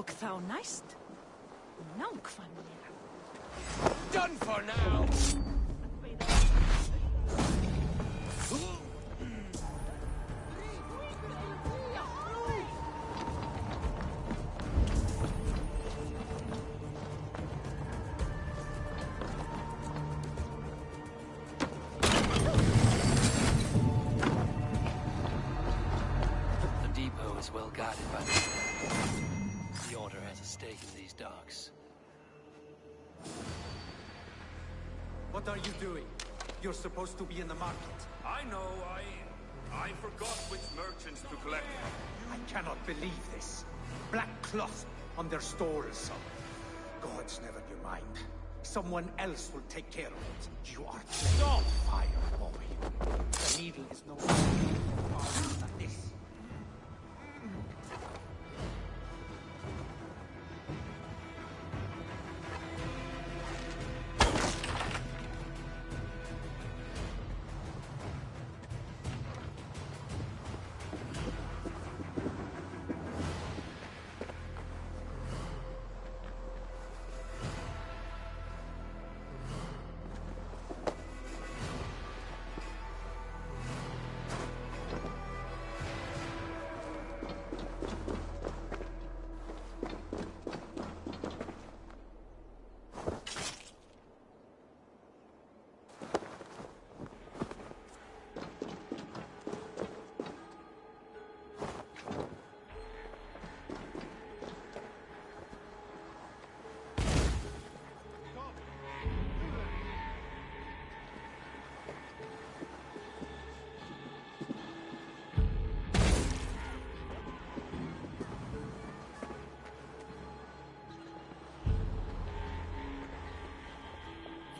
Look thou nice. Nunk familiar. Done for now! The depot is well guarded by the Order has a stake in these docks. What are you doing? You're supposed to be in the market. I know, I forgot which merchants to collect. I cannot believe this. Black cloth on their stores. Gods, never you mind. Someone else will take care of it. You are on fire, boy. The needle is no more powerful than this.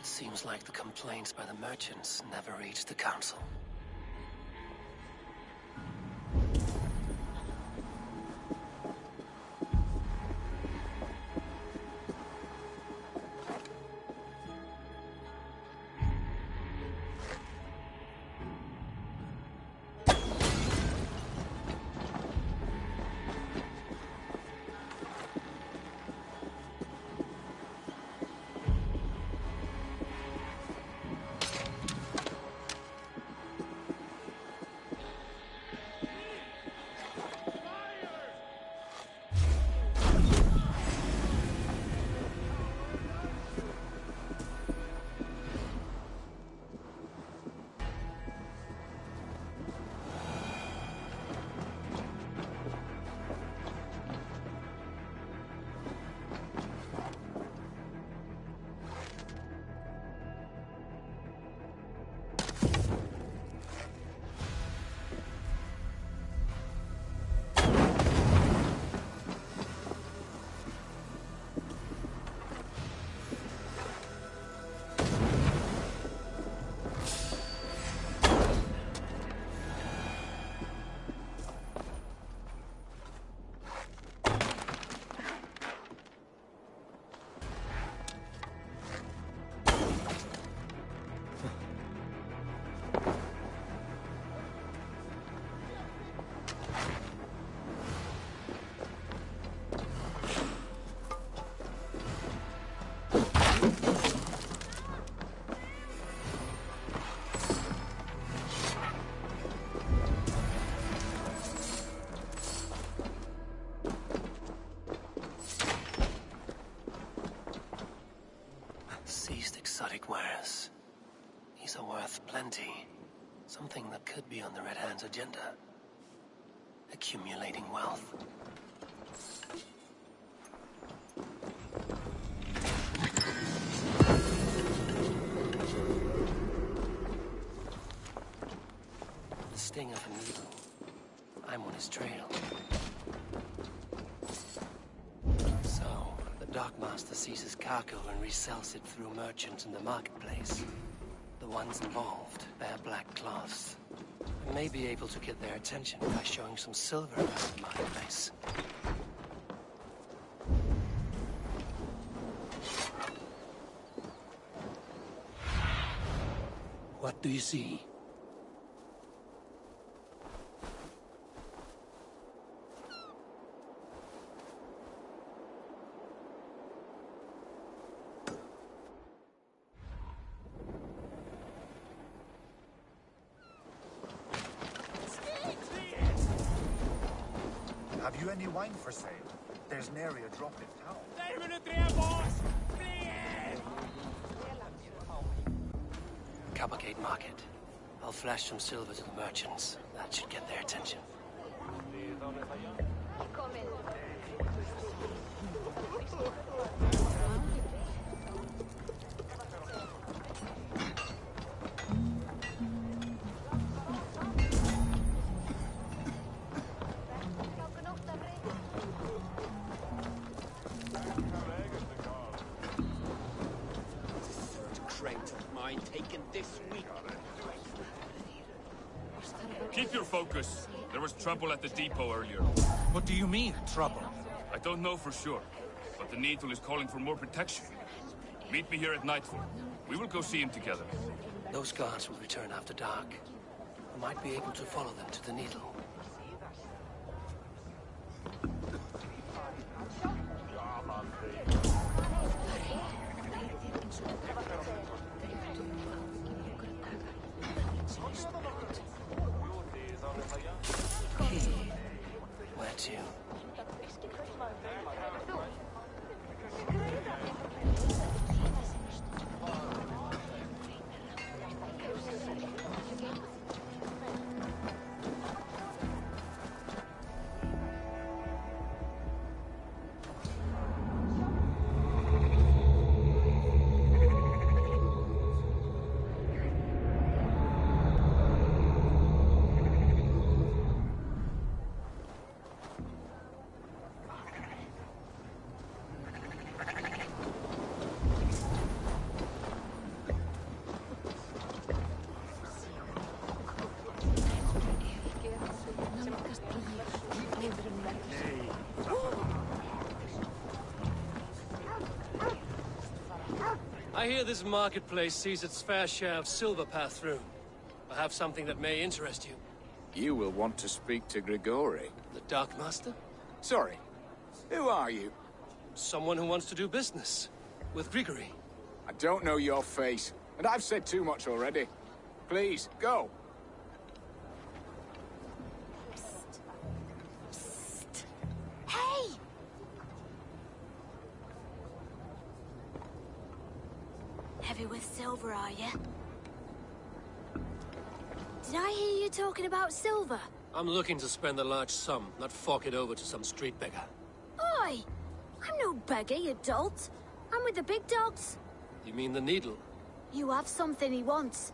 Seems like the complaints by the merchants never reached the council. Seized exotic wares. These are worth plenty. Something that could be on the Red Hand's agenda. Accumulating wealth. The sting of a needle. I'm on his trail. So, the dockmaster seizes cargo and resells it through merchants in the marketplace. The ones involved bear black cloths. I may be able to get their attention by showing some silver around the marketplace. What do you see? You any wine for sale? There's nary a drop in town. Cavalcade Market. I'll flash some silver to the merchants. That should get their attention. Keep your focus. There was trouble at the depot earlier. What do you mean, trouble? I don't know for sure, but the Needle is calling for more protection. Meet me here at nightfall. We will go see him together. Those guards will return after dark. I might be able to follow them to the Needle. Where to? I hear this marketplace sees its fair share of silver pass through. I have something that may interest you. You will want to speak to Grigori. The Dark Master? Sorry, who are you? Someone who wants to do business. With Grigori. I don't know your face, and I've said too much already. Please, go. Hey! Heavy with silver, are you? Did I hear you talking about silver? I'm looking to spend a large sum, not fork it over to some street beggar. Oi! I'm no beggar, you dolt. I'm with the big dogs. You mean the Needle? You have something he wants.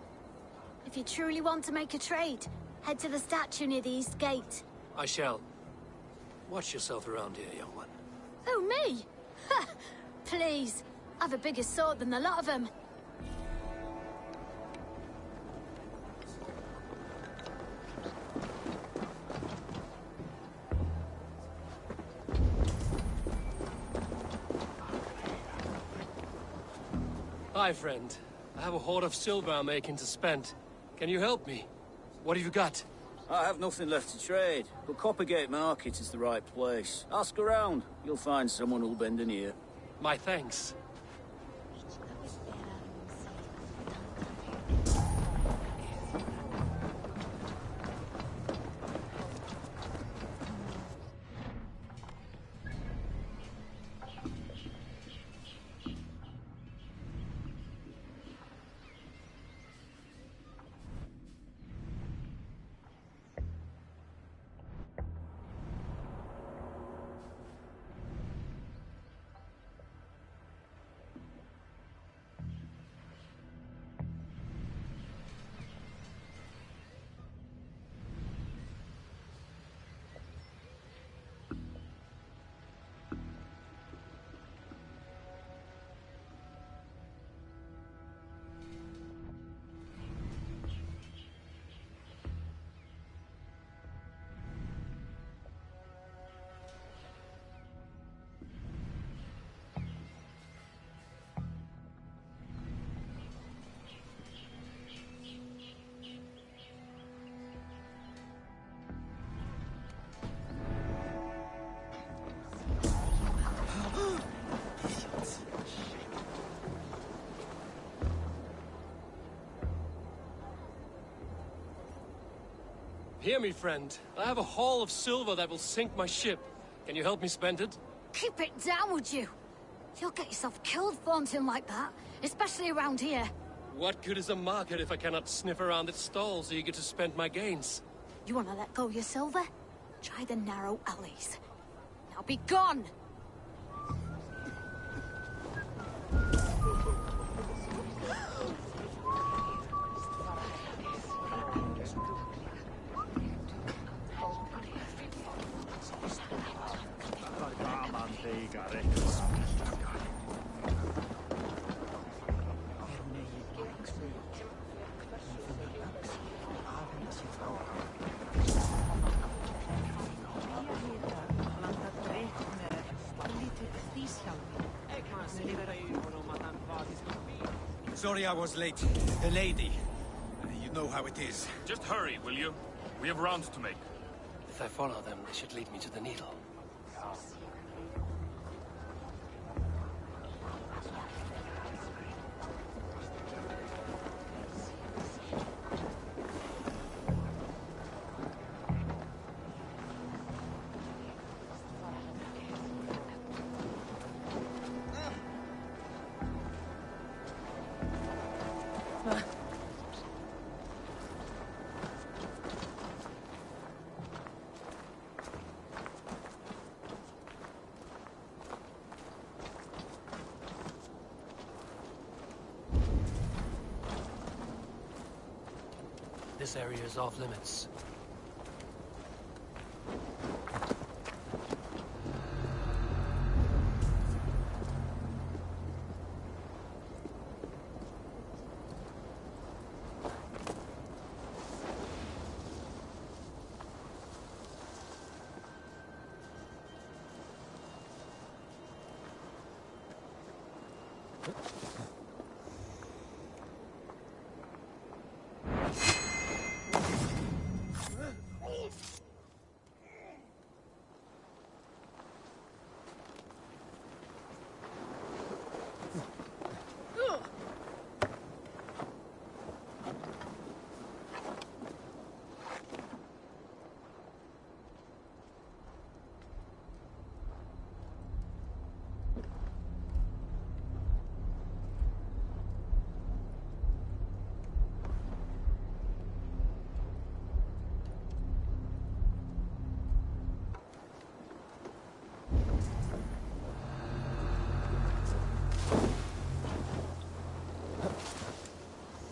If you truly want to make a trade, head to the statue near the East Gate. I shall. Watch yourself around here, young one. Oh, me? Ha! Please. I've a bigger sword than the lot of them. Hi, friend. I have a hoard of silver I'm making to spend. Can you help me? What have you got? I have nothing left to trade, but Coppergate Market is the right place. Ask around. You'll find someone who'll bend an ear. My thanks. Hear me, friend. I have a haul of silver that will sink my ship. Can you help me spend it? Keep it down, would you? You'll get yourself killed flaunting like that, especially around here. What good is a market if I cannot sniff around its stalls eager to spend my gains? You want to let go your silver? Try the narrow alleys. Now be gone! Sorry I was late. The lady. You know how it is. Just hurry, will you? We have rounds to make. If I follow them, they should lead me to the needle. This area is off limits.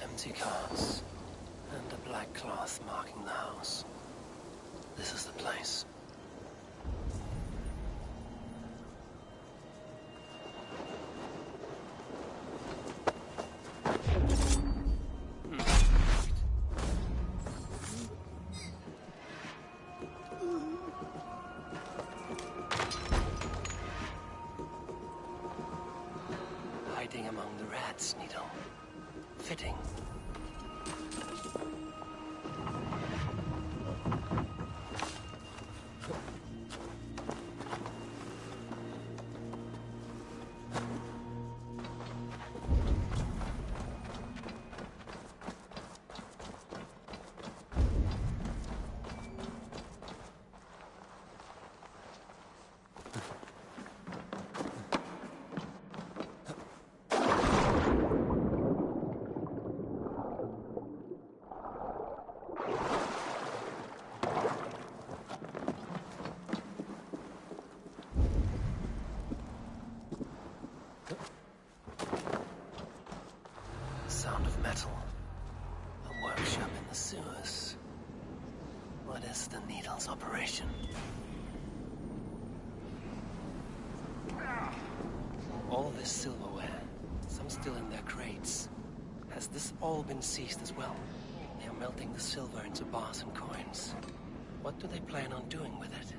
Empty carts, and a black cloth marking the house. This is the place. Hiding among the rats, Needle. Fitting. Sound of metal. A workshop in the sewers. What is the Needle's operation? All this silverware, some still in their crates. Has this all been seized as well? They are melting the silver into bars and coins. What do they plan on doing with it?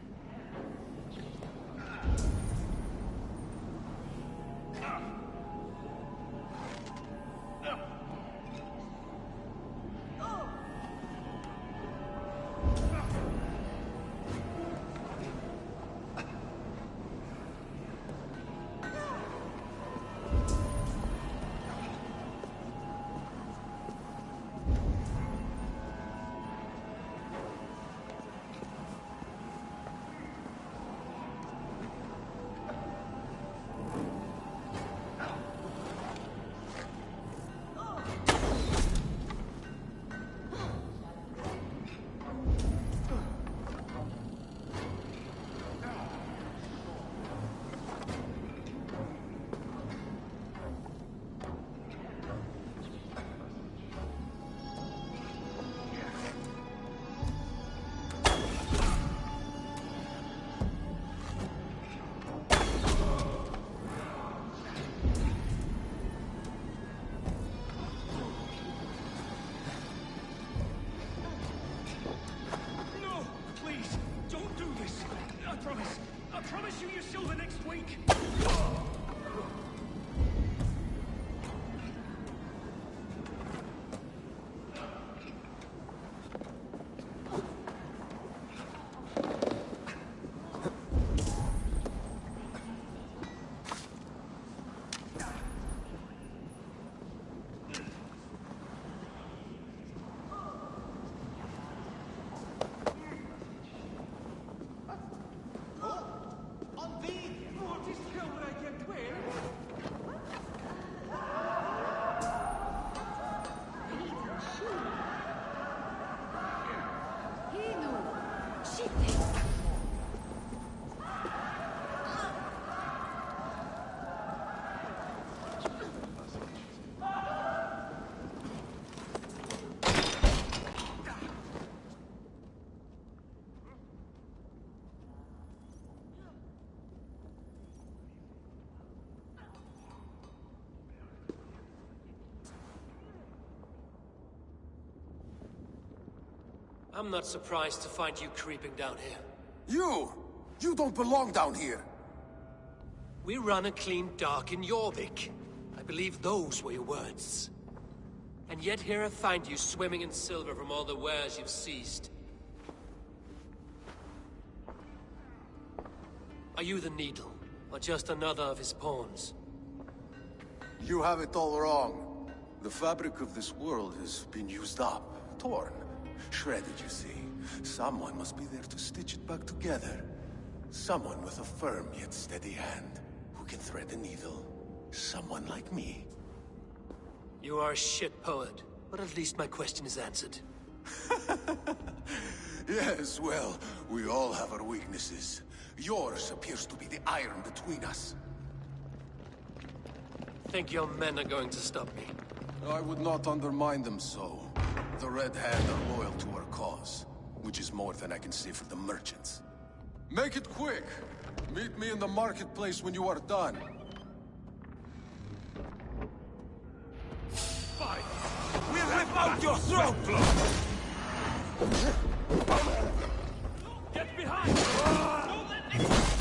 I'm not surprised to find you creeping down here. You! You don't belong down here! We run a clean dock in Jorvik. I believe those were your words. And yet here I find you swimming in silver from all the wares you've seized. Are you the Needle, or just another of his pawns? You have it all wrong. The fabric of this world has been used up, torn, shredded, you see. Someone must be there to stitch it back together. Someone with a firm yet steady hand, who can thread the needle. Someone like me. You are a shit poet, but at least my question is answered. Yes, well, we all have our weaknesses. Yours appears to be the iron between us. Think your men are going to stop me? I would not undermine them so. The Red Hand are loyal to our cause, which is more than I can say for the merchants. Make it quick! Meet me in the marketplace when you are done. Fight! We'll rip out your throat! Get behind! Don't let me escape!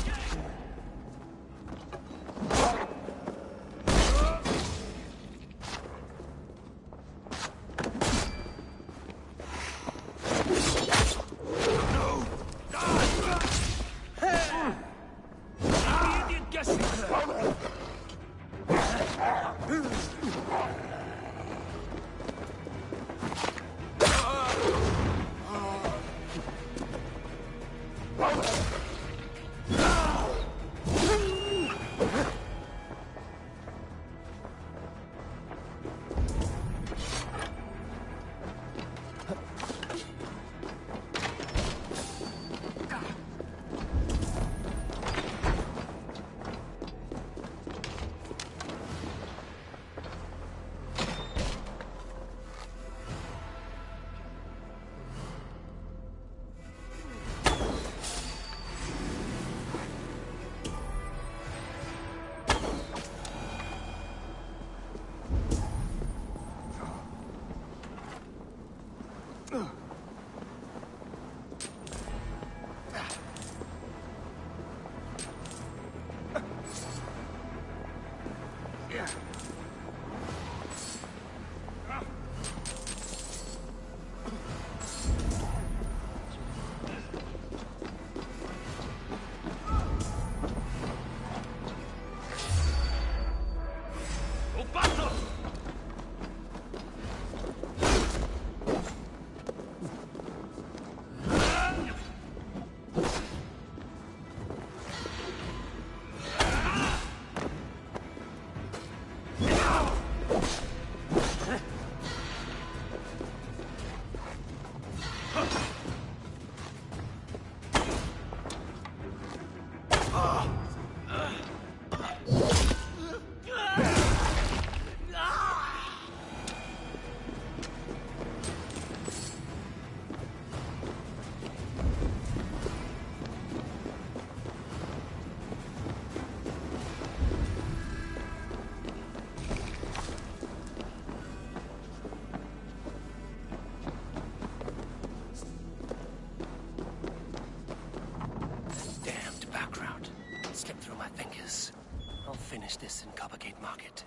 Finish this in Coppergate Market.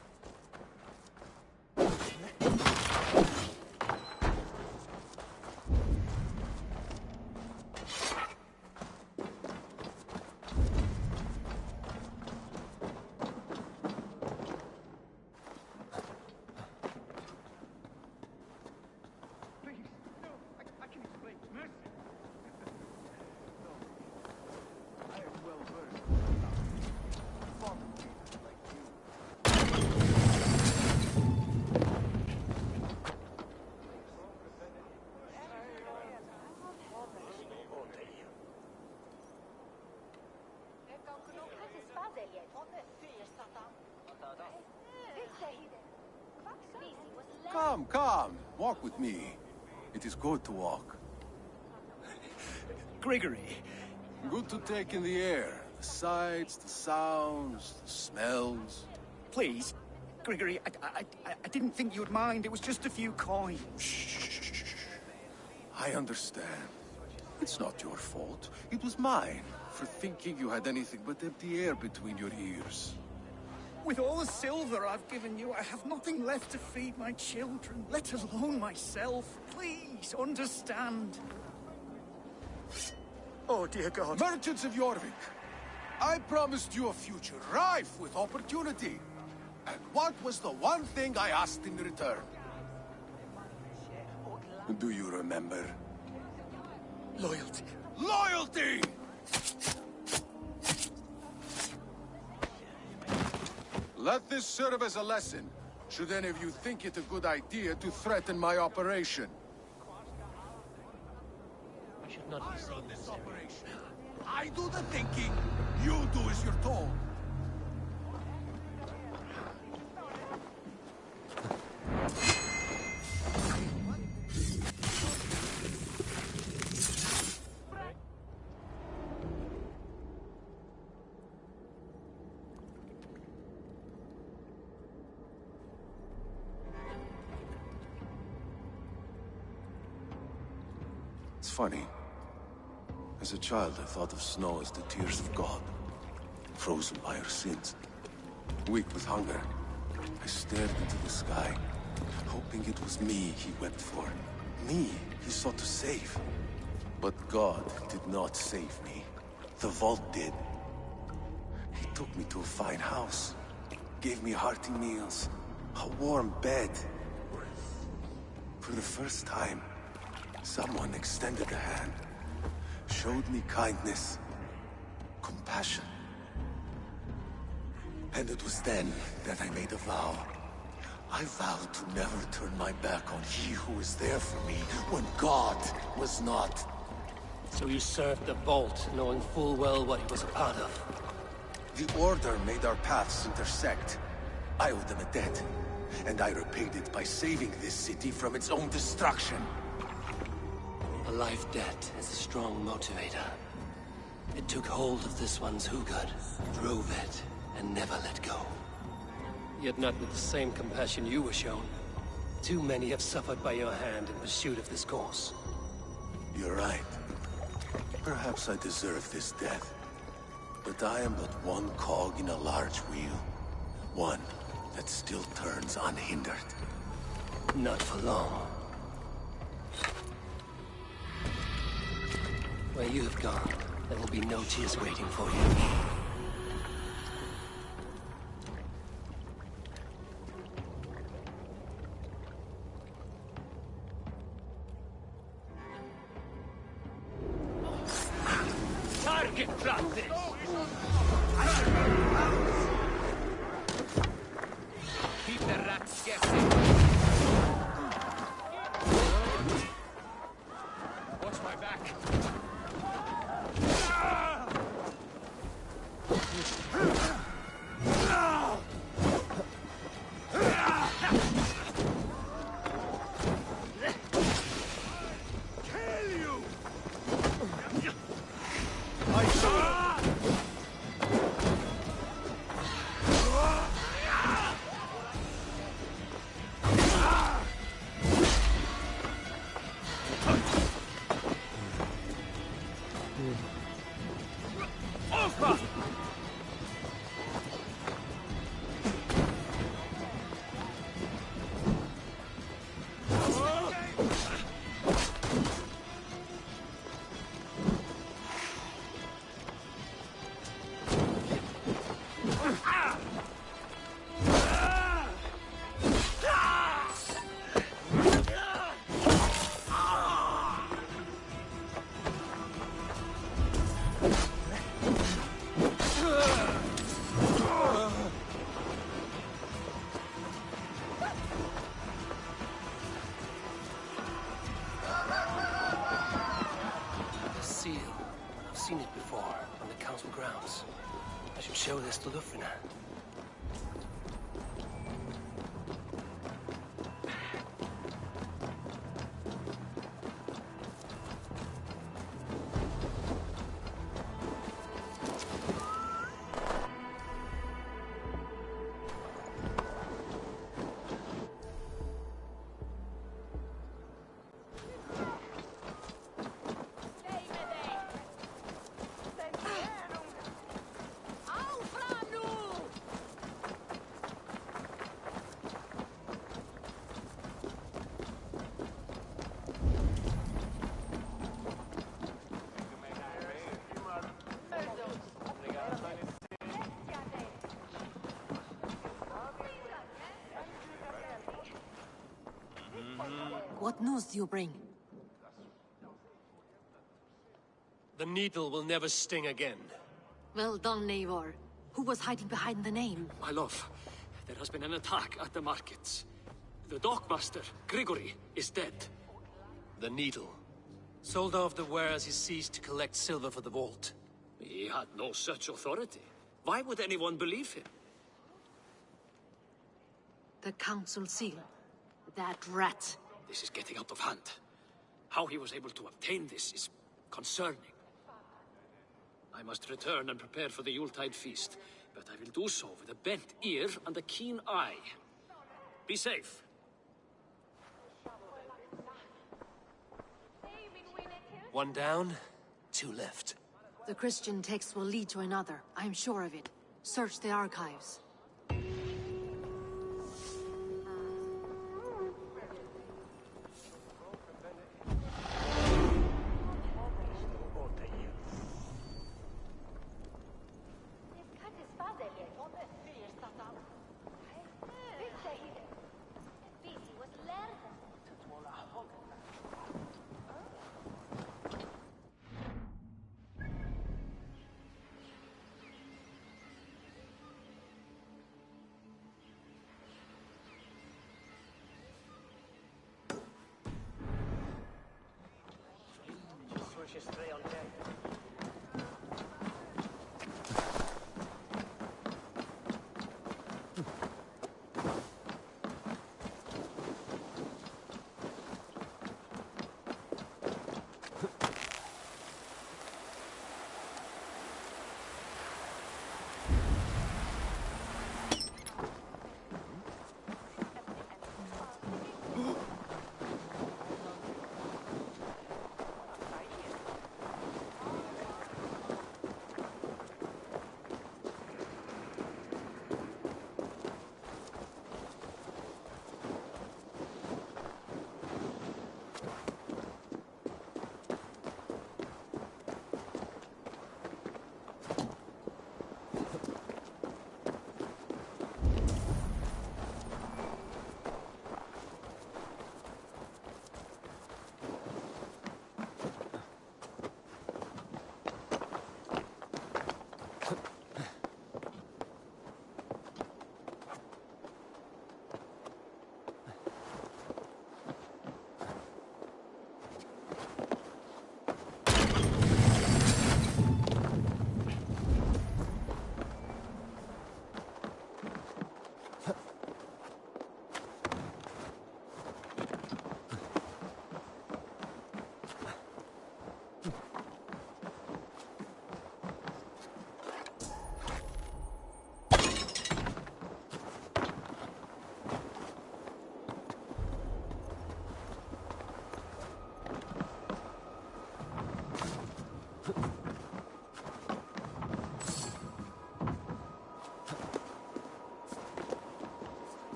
Come. Walk with me. It is good to walk. Grigory. Good to take in the air. The sights, the sounds, the smells. Please, Grigory, I didn't think you'd mind. It was just a few coins. Shh. I understand. It's not your fault. It was mine, for thinking you had anything but empty air between your ears. With all the silver I've given you, I have nothing left to feed my children, let alone myself. Please, understand. Oh, dear God. Merchants of Jorvik, I promised you a future rife with opportunity. And what was the one thing I asked in return? Do you remember? Loyalty. Loyalty! Let this serve as a lesson, should any of you think it a good idea to threaten my operation. We should not be seen this Operation. I do the thinking, you do as you're told. It's funny. As a child, I thought of snow as the tears of God, frozen by our sins. Weak with hunger, I stared into the sky, hoping it was me he wept for. Me he sought to save. But God did not save me. The vault did. He took me to a fine house, gave me hearty meals, a warm bed. For the first time, someone extended a hand, showed me kindness, compassion. And it was then that I made a vow. I vowed to never turn my back on he who was there for me when God was not. So you served the Vault, knowing full well what he was a part of. The Order made our paths intersect. I owed them a debt, and I repaid it by saving this city from its own destruction. A life debt is a strong motivator. It took hold of this one's Hugad, drove it, and never let go. Yet not with the same compassion you were shown. Too many have suffered by your hand in pursuit of this course. You're right. Perhaps I deserve this death. But I am but one cog in a large wheel. One that still turns unhindered. Not for long. Where you have gone, there will be no tears waiting for you. Target practice! Keep the rats guessing. Watch my back. Show this to Lufrina. What news do you bring? The needle will never sting again. Well done, Eivor. Who was hiding behind the name? My love, there has been an attack at the markets. The dockmaster, Grigory, is dead. The needle. Sold off the ware as he ceased to collect silver for the vault. He had no such authority. Why would anyone believe him? The council seal. That rat. This is getting out of hand. How he was able to obtain this is concerning. I must return and prepare for the Yuletide feast, but I will do so with a bent ear and a keen eye. Be safe. One down, two left. The Christian text will lead to another. I'm sure of it. Search the archives.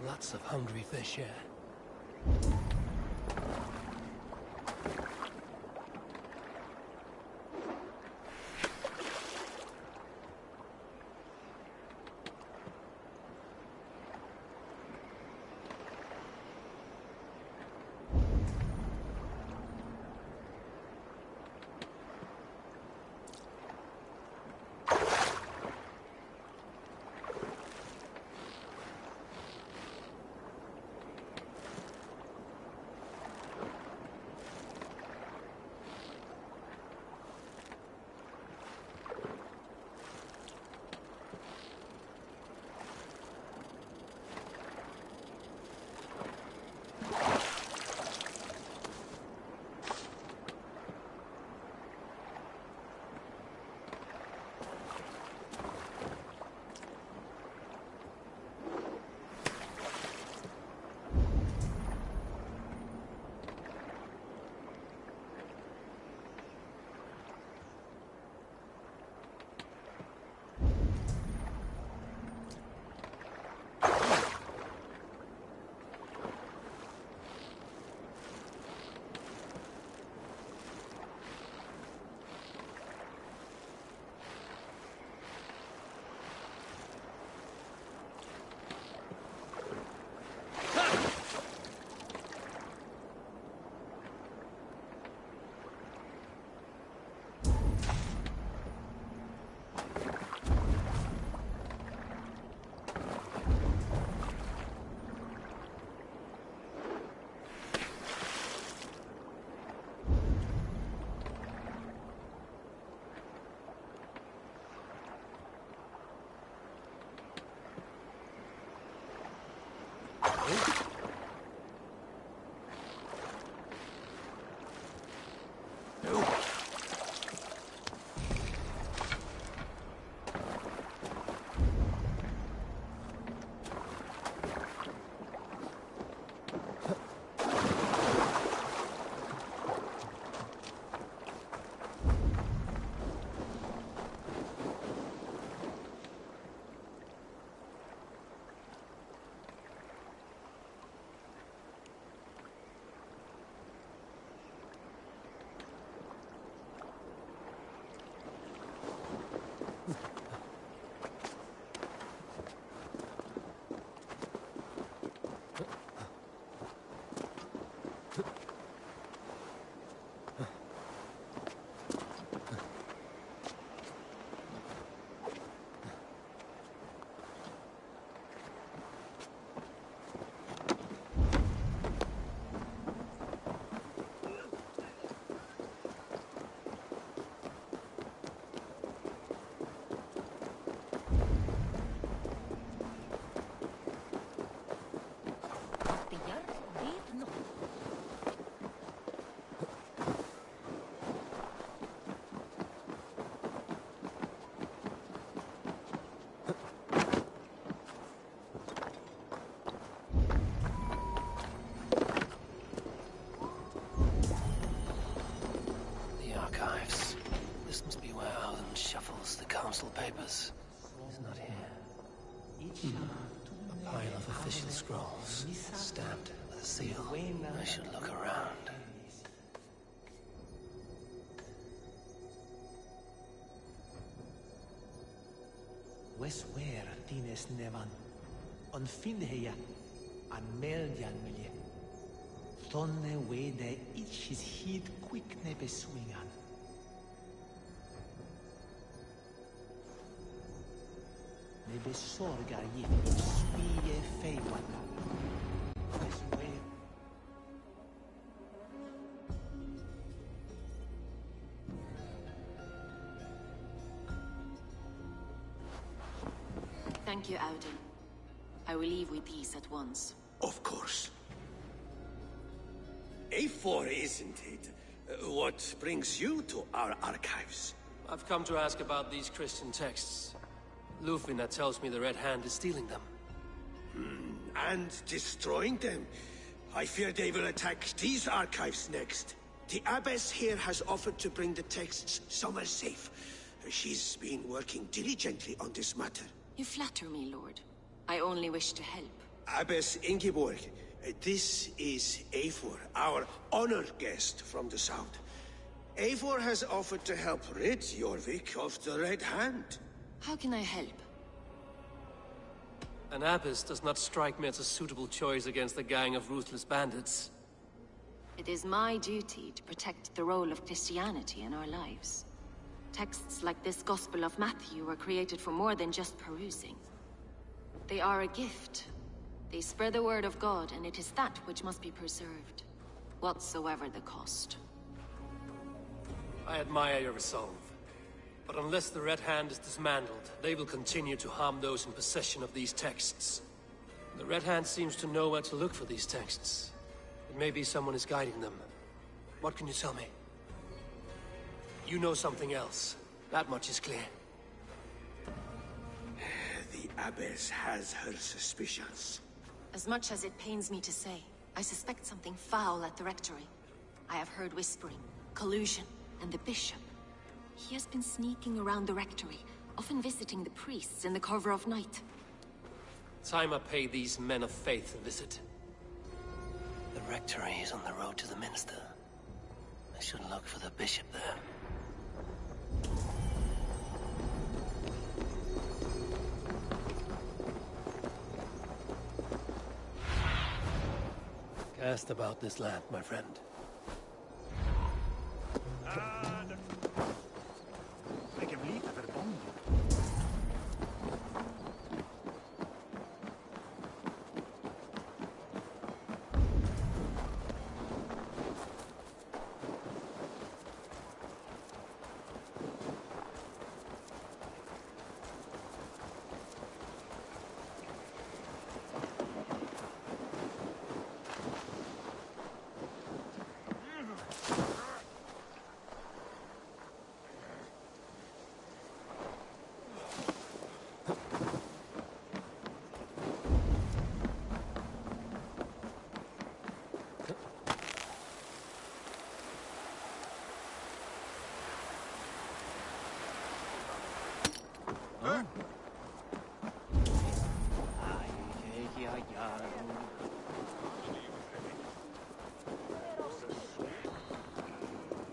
Lots of hungry fish here. council papers. He's not here. A pile of official scrolls, stamped with a seal. I should look around. Weswer tines nevan. On finheia an meljan milje. Thonne wede ich his heed quick nebe swingan. Nebe sorgar gift spie feiwan. Weswer. Thank you, Audun. I will leave with these at once. Of course. A4, isn't it? What brings you to our archives? I've come to ask about these Christian texts. Lufina tells me the Red Hand is stealing them. And destroying them. I fear they will attack these archives next. The Abbess here has offered to bring the texts somewhere safe. She's been working diligently on this matter. You flatter me, Lord. I only wish to help. Abbess Ingeborg, this is Eivor, our honored guest from the south. Eivor has offered to help rid Jorvik of the Red Hand. How can I help? An abbess does not strike me as a suitable choice against a gang of ruthless bandits. It is my duty to protect the role of Christianity in our lives. Texts like this Gospel of Matthew were created for more than just perusing. They are a gift. They spread the word of God, and it is that which must be preserved, whatsoever the cost. I admire your resolve. But unless the Red Hand is dismantled, they will continue to harm those in possession of these texts. The Red Hand seems to know where to look for these texts. It may be someone is guiding them. What can you tell me? You know something else. That much is clear. The Abbess has her suspicions. As much as it pains me to say, I suspect something foul at the Rectory. I have heard whispering, collusion, and the Bishop. He has been sneaking around the Rectory, often visiting the priests in the cover of night. Time I pay these men of faith a visit. The Rectory is on the road to the Minster. I should look for the Bishop there. Cast about this land, my friend. Jeg kan bli verbondig.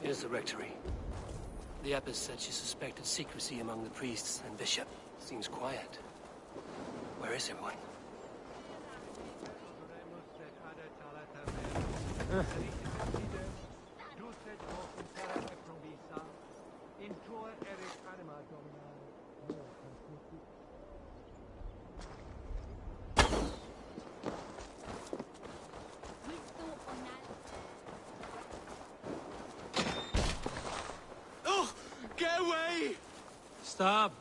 Here's the Rectory. The Abbess said she suspected secrecy among the priests and Bishop. Seems quiet. Where is everyone? Oh! Get away! Stop!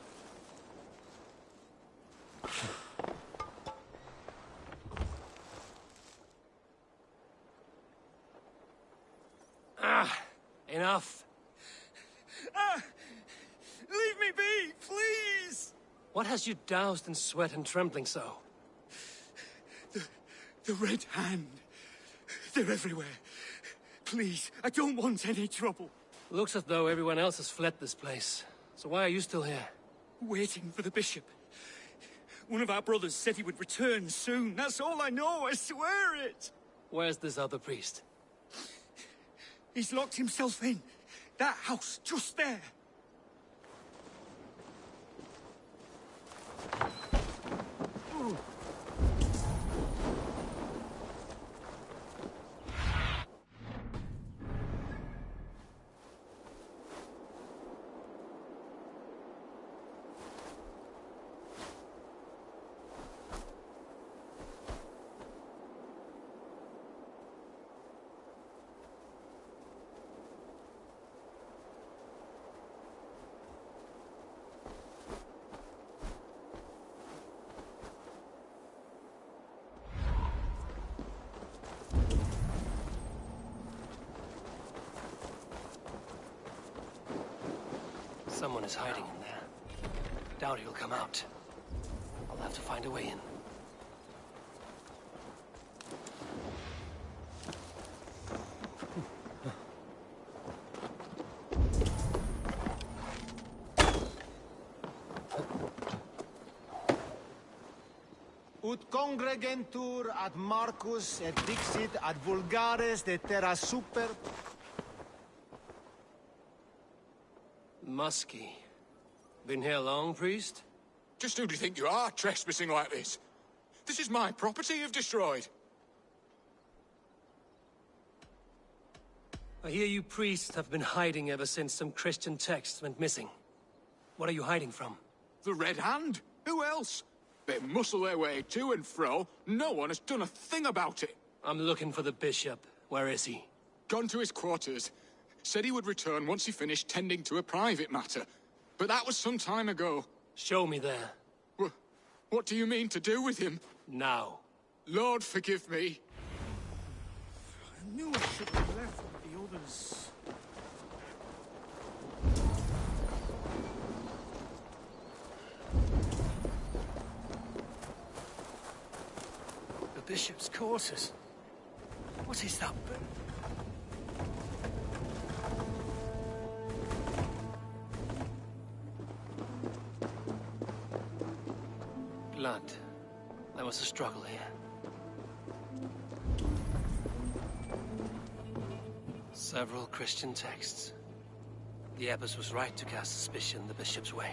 Enough. Leave me be, please! What has you doused in sweat and trembling so? The Red Hand. They're everywhere. Please, I don't want any trouble. Looks as though everyone else has fled this place. So why are you still here? Waiting for the Bishop. One of our brothers said he would return soon. That's all I know, I swear it! Where's this other priest? He's locked himself in. That house, just there. Someone is hiding in there. Doubt he'll come out. I'll have to find a way in. Ut congregentur ad Marcus et dixit ad vulgares de terra super. Muskie. Been here long, priest? Just who do you think you are, trespassing like this? This is my property you've destroyed. I hear you priests have been hiding ever since some Christian texts went missing. What are you hiding from? The Red Hand? Who else? They muscle their way to and fro. No one has done a thing about it. I'm looking for the bishop. Where is he? Gone to his quarters. Said he would return once he finished tending to a private matter. But that was some time ago. Show me there. What do you mean to do with him? Now. Lord, forgive me. I knew I should have left with the others. The bishop's quarters. What is that? Blood. There was a struggle here. Several Christian texts. The abbess was right to cast suspicion the bishop's way.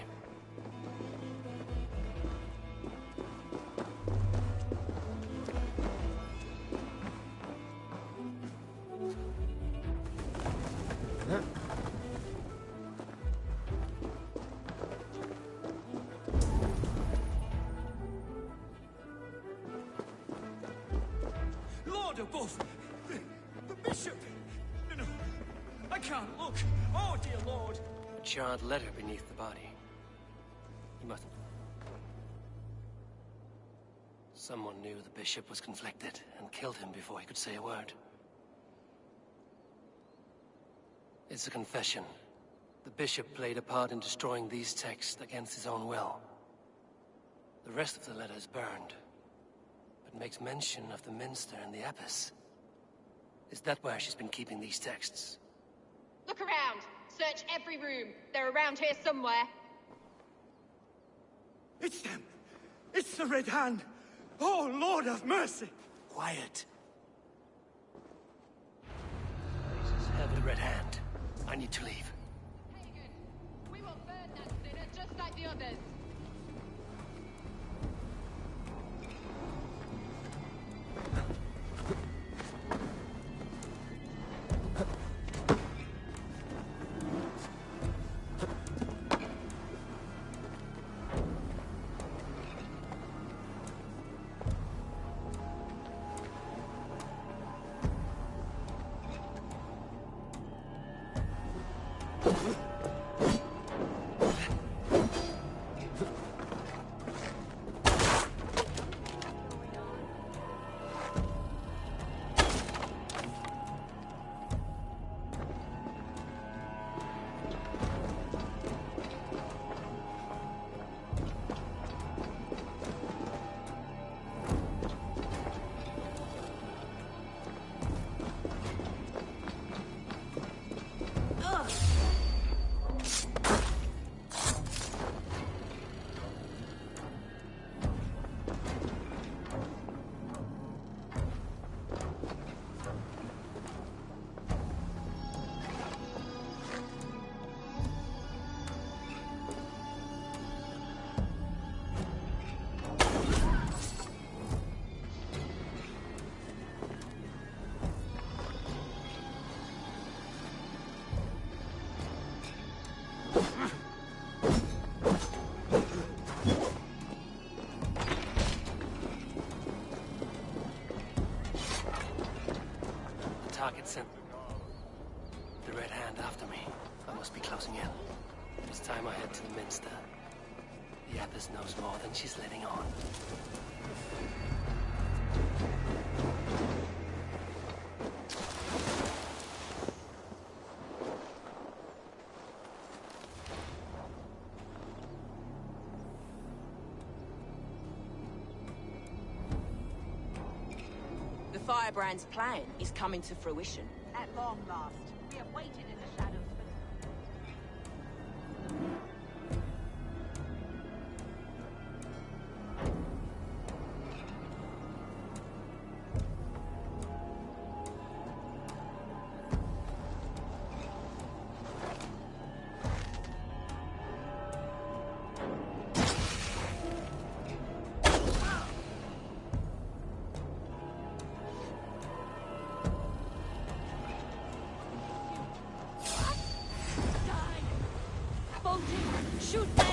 Lord above! The bishop! No, I can't look! Oh, dear Lord! A charred letter beneath the body. You must... Someone knew the bishop was conflicted and killed him before he could say a word. It's a confession. The bishop played a part in destroying these texts against his own will. The rest of the letter is burned, but makes mention of the minster and the abbess. Is that where she's been keeping these texts? Look around! Search every room. They're around here somewhere. It's them! It's the Red Hand! Oh, Lord have mercy! Quiet. Have the Red Hand. I need to leave. Hagen, we will burn that sinner just like the others. Target sent the Red Hand after me. I must be closing in. It's time I head to the minster. The abbess knows more than she's letting on. Firebrand's plan is coming to fruition. At long last, we have waited in the shadows for... Shoot them!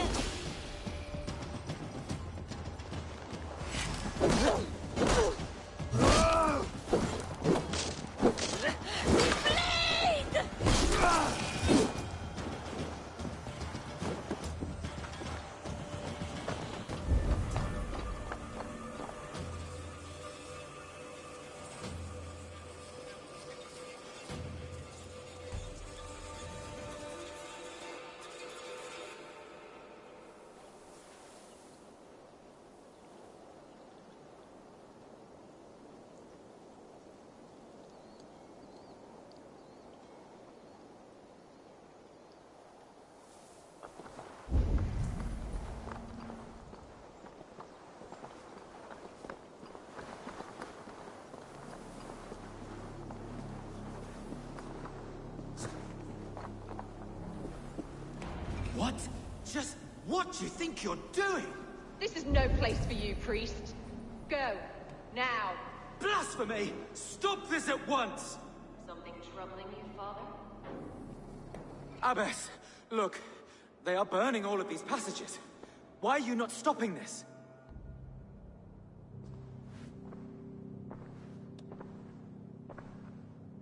What? Just what do you think you're doing? This is no place for you, priest. Go. Now. Blasphemy! Stop this at once! Something troubling you, Father? Abbess, look. They are burning all of these passages. Why are you not stopping this?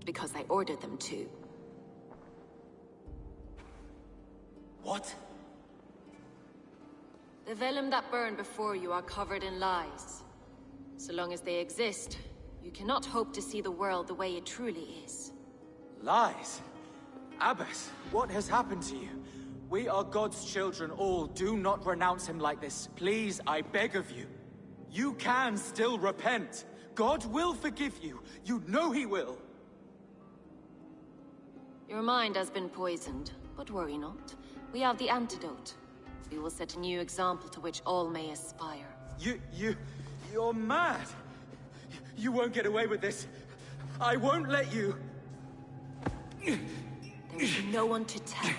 Because I ordered them to. What? The vellum that burn before you are covered in lies. So long as they exist, you cannot hope to see the world the way it truly is. Lies? Abbess, what has happened to you? We are God's children all. Do not renounce him like this. Please, I beg of you. You can still repent. God will forgive you. You know he will. Your mind has been poisoned, but worry not. We have the antidote. We will set a new example to which all may aspire. You're mad. You won't get away with this. I won't let you. There will be no one to tell.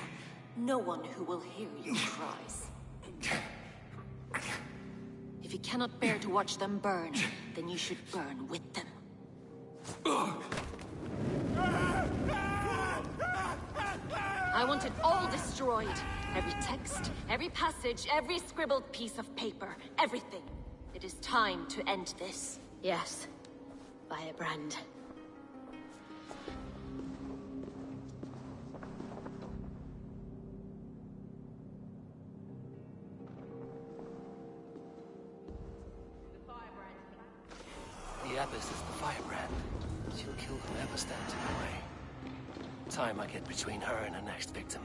No one who will hear your cries. If you cannot bear to watch them burn, then you should burn with them. I want it all destroyed. Every text, every passage, every scribbled piece of paper, everything. It is time to end this. Yes, Firebrand. The Abbess is the Firebrand. She'll kill whoever stands in her way. Time I get between her and her next victim.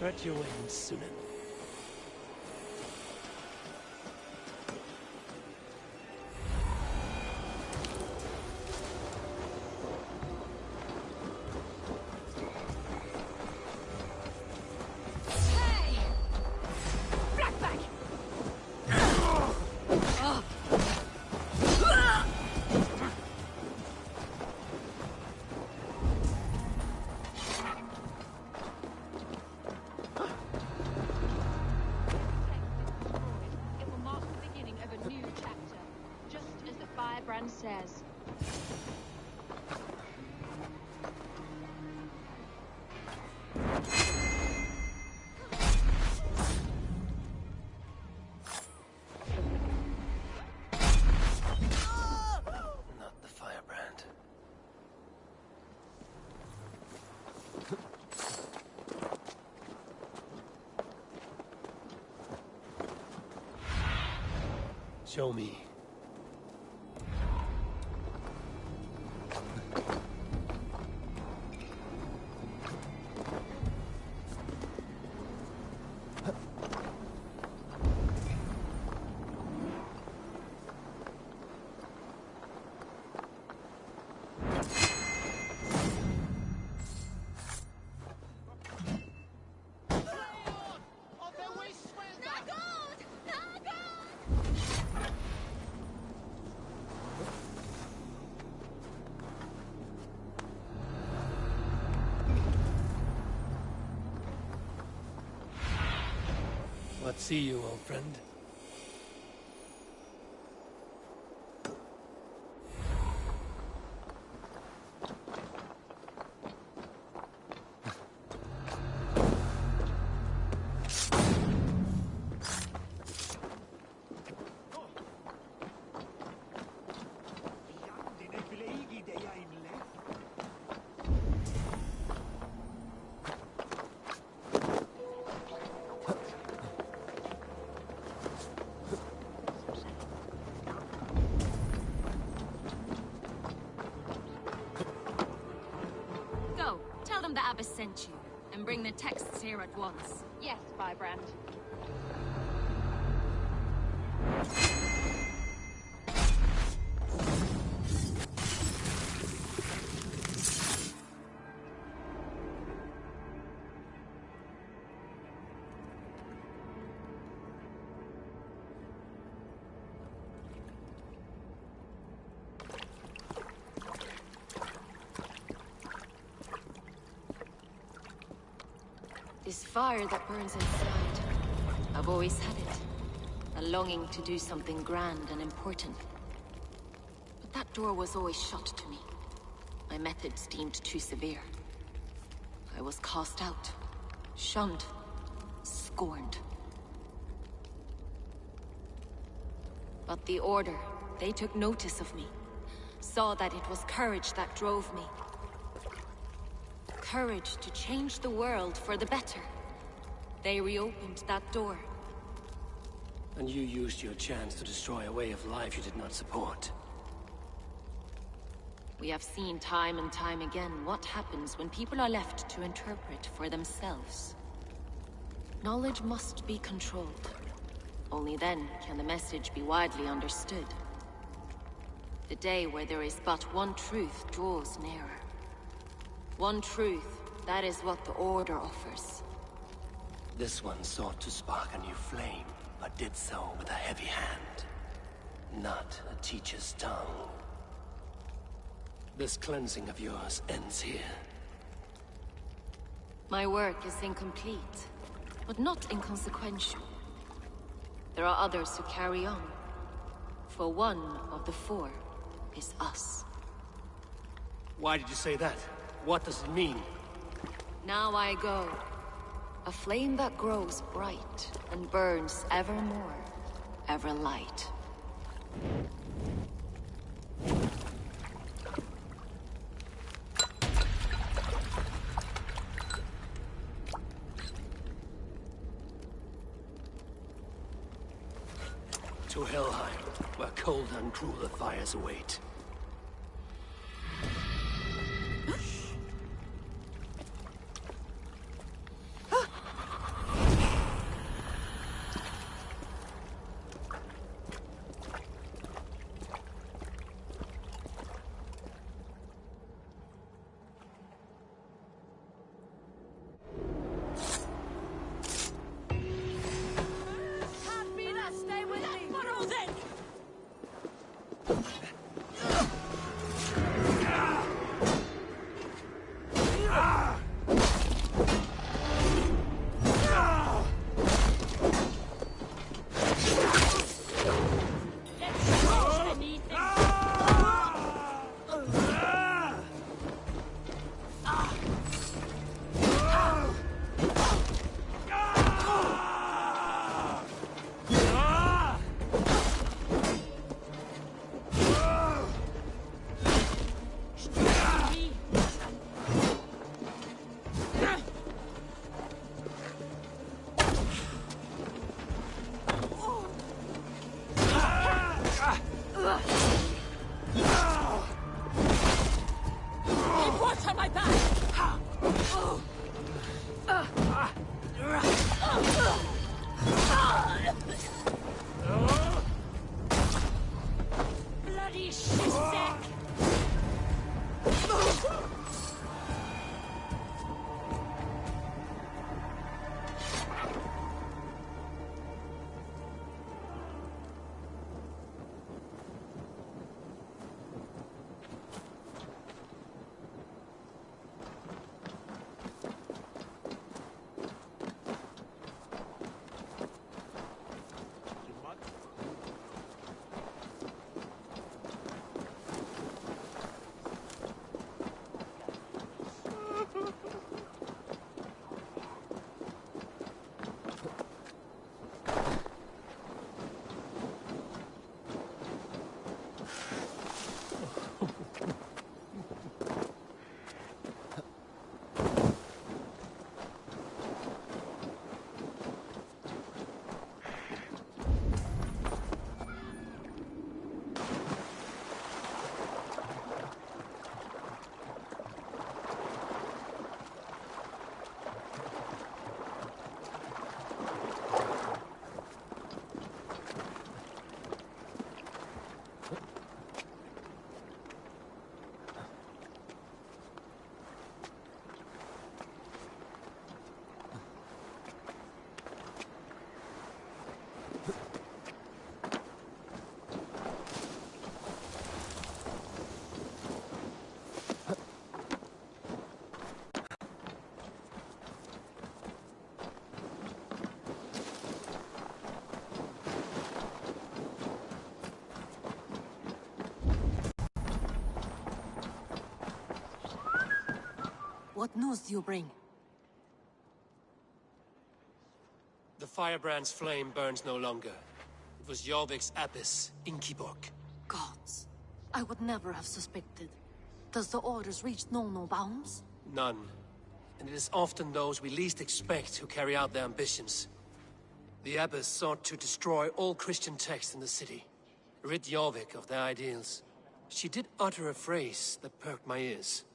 Stretch your wings, Sunan. Firebrand says. Not the Firebrand. Show me. What see you, old friend? Go, tell them the Abbess sent you, and bring the texts here at once. Yes, Firebrand. This fire that burns inside, I've always had it. A longing to do something grand and important. But that door was always shut to me. My methods deemed too severe. I was cast out, shunned, scorned. But the Order, they took notice of me. Saw that it was courage that drove me. Courage to change the world for the better. They reopened that door. And you used your chance to destroy a way of life you did not support. We have seen time and time again what happens when people are left to interpret for themselves. Knowledge must be controlled. Only then can the message be widely understood. The day where there is but one truth draws nearer. One truth, that is what the Order offers. This one sought to spark a new flame, but did so with a heavy hand. Not a teacher's tongue. This cleansing of yours ends here. My work is incomplete, but not inconsequential. There are others who carry on. For one of the four is us. Why did you say that? What does it mean? Now I go. A flame that grows bright and burns ever more, ever light. To Helheim, where cold and crueler fires await. on my back! Bloody shit-sack! What news do you bring? The firebrand's flame burns no longer. It was Jorvik's abyss, Inkiborg. Gods. I would never have suspected. Does the orders reach no bounds? None. And it is often those we least expect who carry out their ambitions. The abbess sought to destroy all Christian texts in the city, rid Jorvik of their ideals. She did utter a phrase that perked my ears.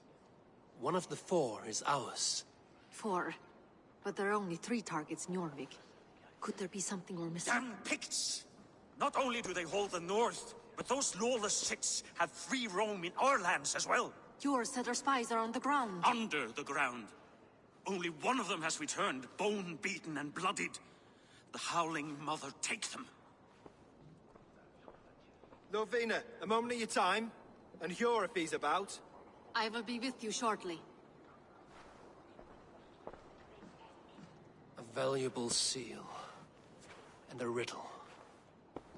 One of the four is ours. 4. But there are only 3 targets in Jorvik. Could there be something we're missing? Damn Picts! Not only do they hold the north, but those lawless Siths have free roam in our lands as well. Yours said our spies are on the ground. Under the ground. Only one of them has returned, bone-beaten and bloodied. The Howling Mother take them. Lovina, a moment of your time, and Hjor if he's about. I will be with you shortly. A valuable seal. And a riddle.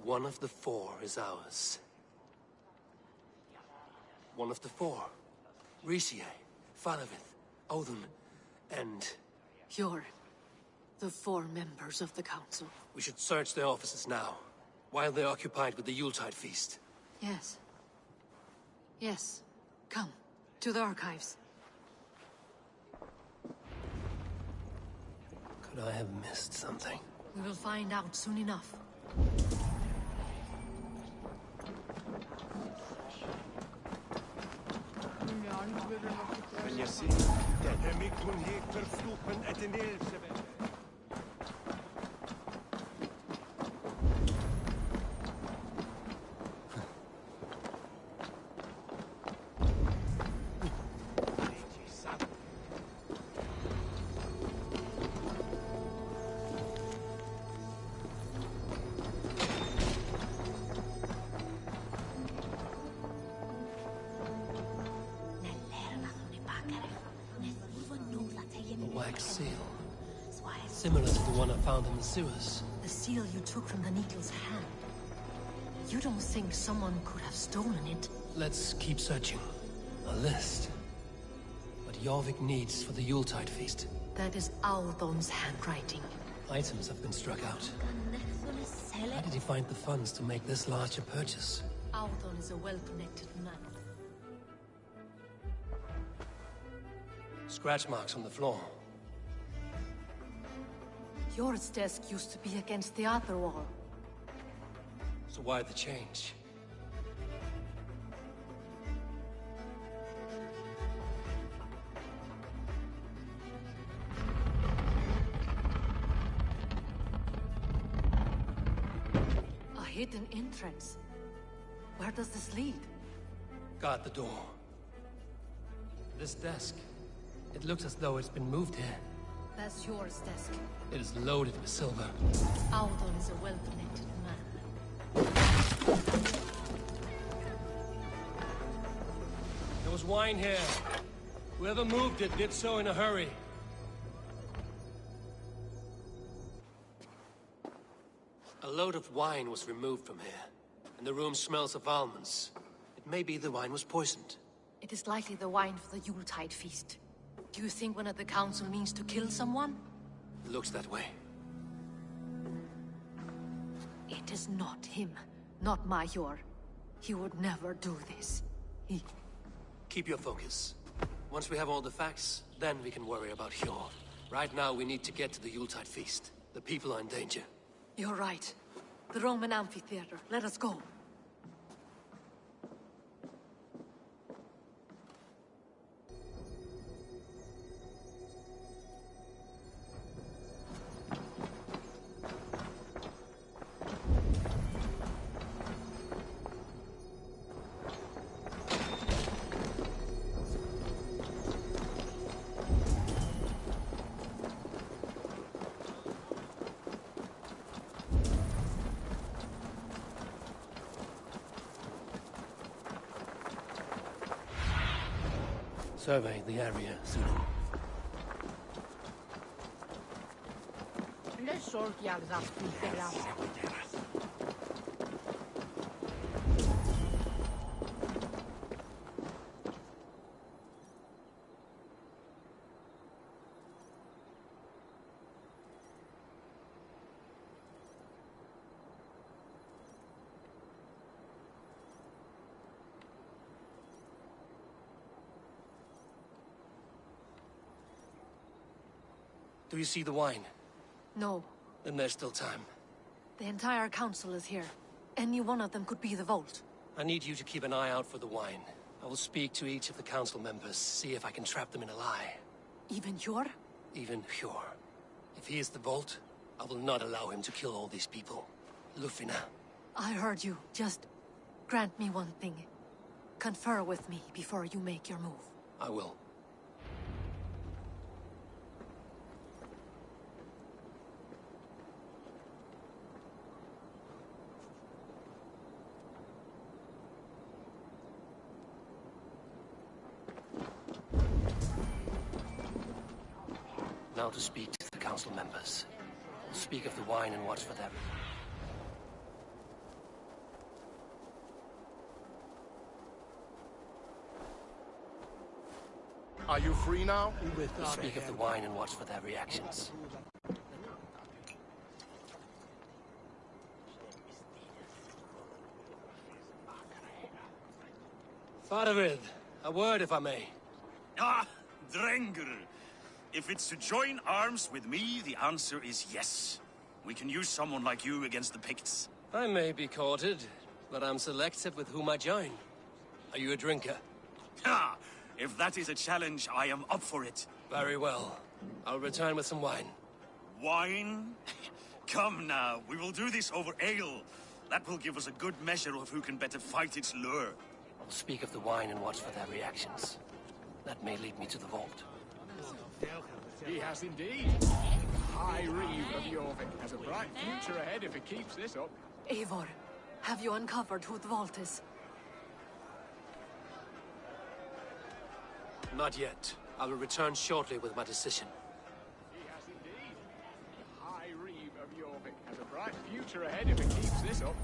One of the 4 is ours. One of the 4. Risie, Falavith, Odin, and... Hjor. The 4 members of the council. We should search their offices now, while they're occupied with the Yuletide feast. Yes. Yes. Come. To the archives. Could I have missed something? We will find out soon enough. Vil je zien, hem ik kon hier versloepen het in Eelse weg. Similar to the one I found in the sewers. The seal you took from the Needle's hand. You don't think someone could have stolen it? Let's keep searching. A list. What Jorvik needs for the Yuletide feast. That is Aldon's handwriting. Items have been struck out. How did he find the funds to make this large a purchase? Aldon is a well-connected man. Scratch marks on the floor. Jor's desk used to be against the other wall. So why the change? hidden entrance. Where does this lead? Guard the door. This desk. It looks as though it's been moved here. That's yours, desk. It is loaded with silver. Audon is a well-connected man. There was wine here. Whoever moved it did so in a hurry. A load of wine was removed from here, and the room smells of almonds. It may be the wine was poisoned. It is likely the wine for the Yuletide feast. Do you think one of the council means to kill someone? It looks that way. It is not him, not Major. He would never do this. Keep your focus. Once we have all the facts, then we can worry about Hjor. Right now, we need to get to the Yuletide feast. The people are in danger. You're right. The Roman amphitheater. Let us go. Survey the area soon. Do you see the wine? No. Then there's still time. The entire council is here. Any one of them could be the Vault. I need you to keep an eye out for the wine. I will speak to each of the council members, see if I can trap them in a lie. Even Hjor? Even Hjor. If he is the Vault, I will not allow him to kill all these people. Lufina. I heard you. Just grant me one thing. Confer with me before you make your move. I will. Now to speak to the council members. We'll speak of the wine and watch for them. Are you free now? We'll speak of the wine and watch for their reactions. Faravid, a word if I may. Ah, Drengr. If it's to join arms with me, the answer is yes. We can use someone like you against the Picts. I may be courted, but I'm selective with whom I join. Are you a drinker? Ha! If that is a challenge, I am up for it. Very well. I'll return with some wine. Wine? Come now, we will do this over ale. That will give us a good measure of who can better fight its lure. I'll speak of the wine and watch for their reactions. That may lead me to the vault. He has indeed. High Reeve of Jorvik has a bright future ahead if he keeps this up. Eivor, have you uncovered who the Vault is? Not yet. I will return shortly with my decision. He has indeed. High Reeve of Jorvik has a bright future ahead if he keeps this up.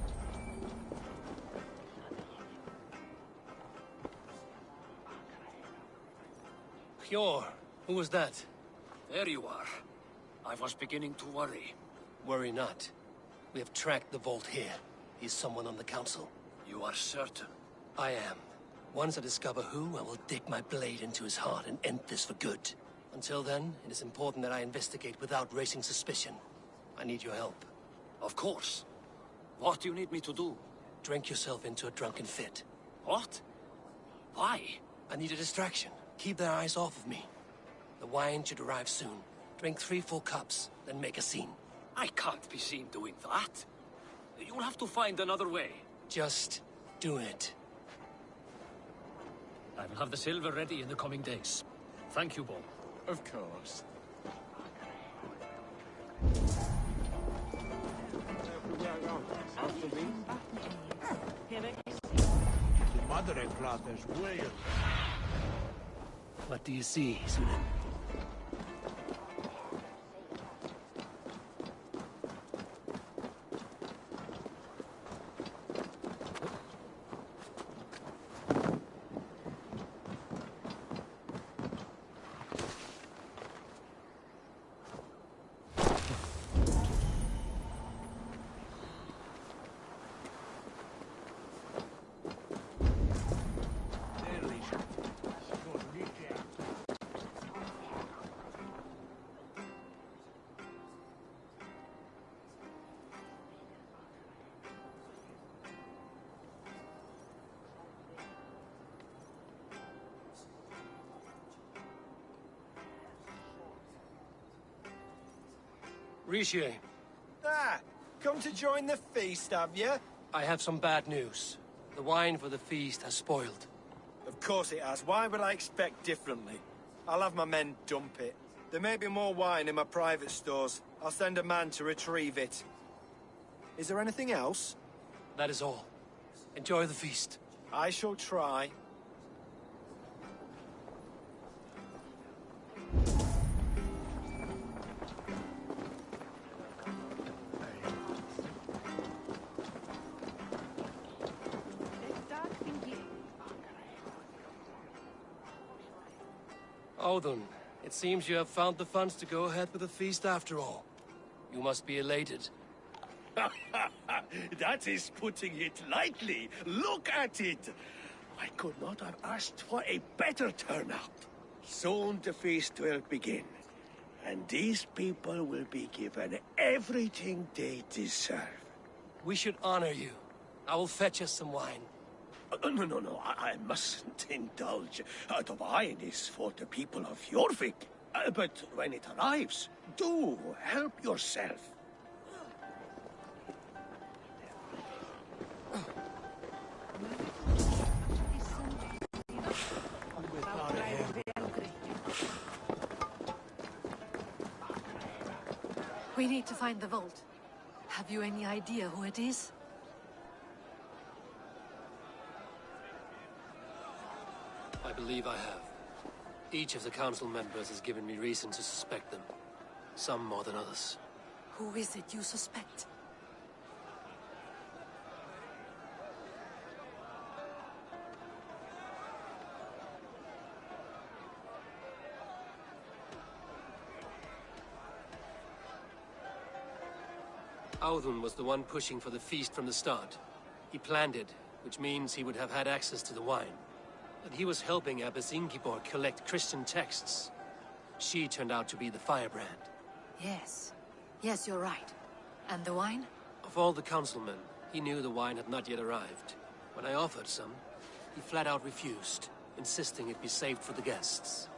Hjor, who was that? There you are. I was beginning to worry. Worry not. We have tracked the vault here. He's someone on the council. You are certain? I am. Once I discover who, I will dig my blade into his heart and end this for good. Until then, it is important that I investigate without raising suspicion. I need your help. Of course. What do you need me to do? Drink yourself into a drunken fit. What? Why? I need a distraction. Keep their eyes off of me. The wine should arrive soon. Drink 3 full cups, then make a scene. I can't be seen doing that. You'll have to find another way. Just do it. I will have the silver ready in the coming days. Thank you, Bo. Of course. What do you see, Sunan? Rishi, Ah, come to join the feast, have you? I have some bad news. The wine for the feast has spoiled. Of course it has. Why would I expect differently? I'll have my men dump it. There may be more wine in my private stores. I'll send a man to retrieve it. Is there anything else? That is all. Enjoy the feast. I shall try. Odin, it seems you have found the funds to go ahead with the feast after all. You must be elated. That is putting it lightly. Look at it. I could not have asked for a better turnout. Soon the feast will begin, and these people will be given everything they deserve. We should honor you. I will fetch us some wine. No, I mustn't indulge. The wine is for the people of Jorvik. But when it arrives, do help yourself. We need to find the vault. Have you any idea who it is? I believe I have. Each of the council members has given me reason to suspect them. Some more than others. Who is it you suspect? Audun was the one pushing for the feast from the start. He planned it, which means he would have had access to the wine. But he was helping Abbess Ingeborg collect Christian texts. She turned out to be the firebrand. Yes. Yes, you're right. And the wine? Of all the councilmen, he knew the wine had not yet arrived. When I offered some, he flat out refused, insisting it be saved for the guests.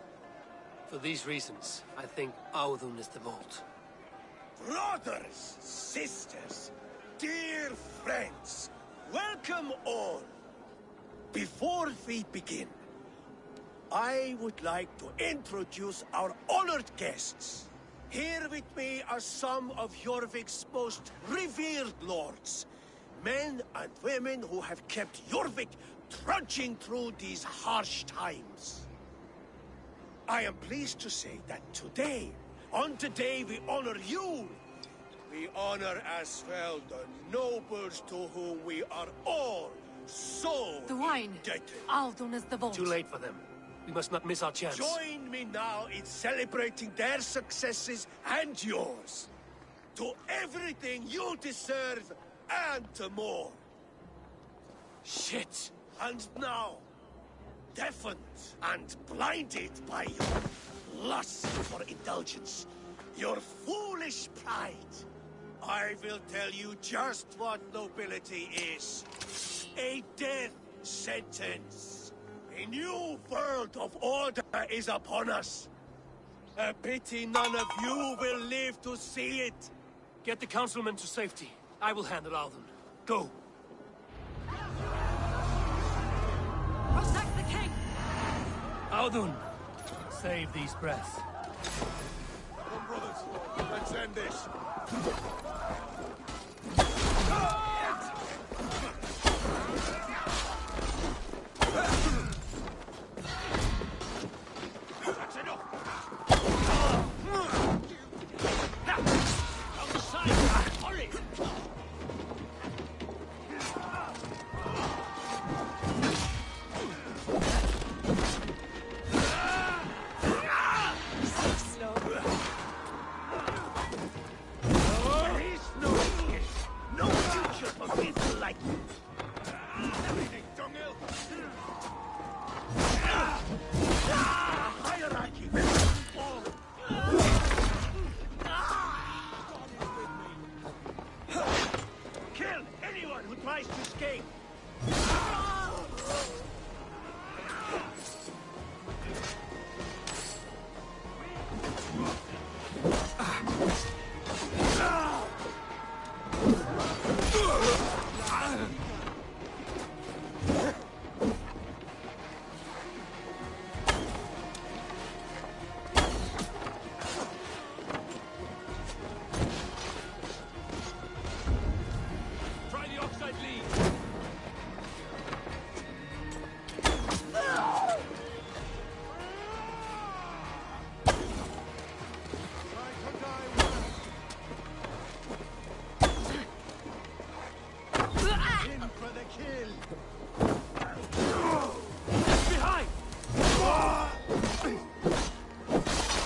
For these reasons, I think Audun is the vault. Brothers, sisters, dear friends, welcome all. Before we begin, I would like to introduce our honored guests. Here with me are some of Jorvik's most revered lords. Men and women who have kept Jorvik trudging through these harsh times. I am pleased to say that today, on the day we honor you, we honor as well the nobles to whom we are all so the wine. indebted. Audun is the vault. Too late for them. We must not miss our chance. Join me now in celebrating their successes and yours. To everything you deserve and more. Shit! And now, deafened and blinded by your lust for indulgence, your foolish pride, I will tell you just what nobility is. A death sentence. A new world of order is upon us. A pity none of you will live to see it. Get the councilmen to safety. I will handle Audun. Go! Protect the king! Audun, save these breaths. Come on, brothers. Let's end this. That's enough! Down the side! Hurry! There is no escape! No future for people like you! Everything, dunghill! Hierarchy will fall! Kill anyone who tries to escape! Try the offside lead. In for the kill! Behind!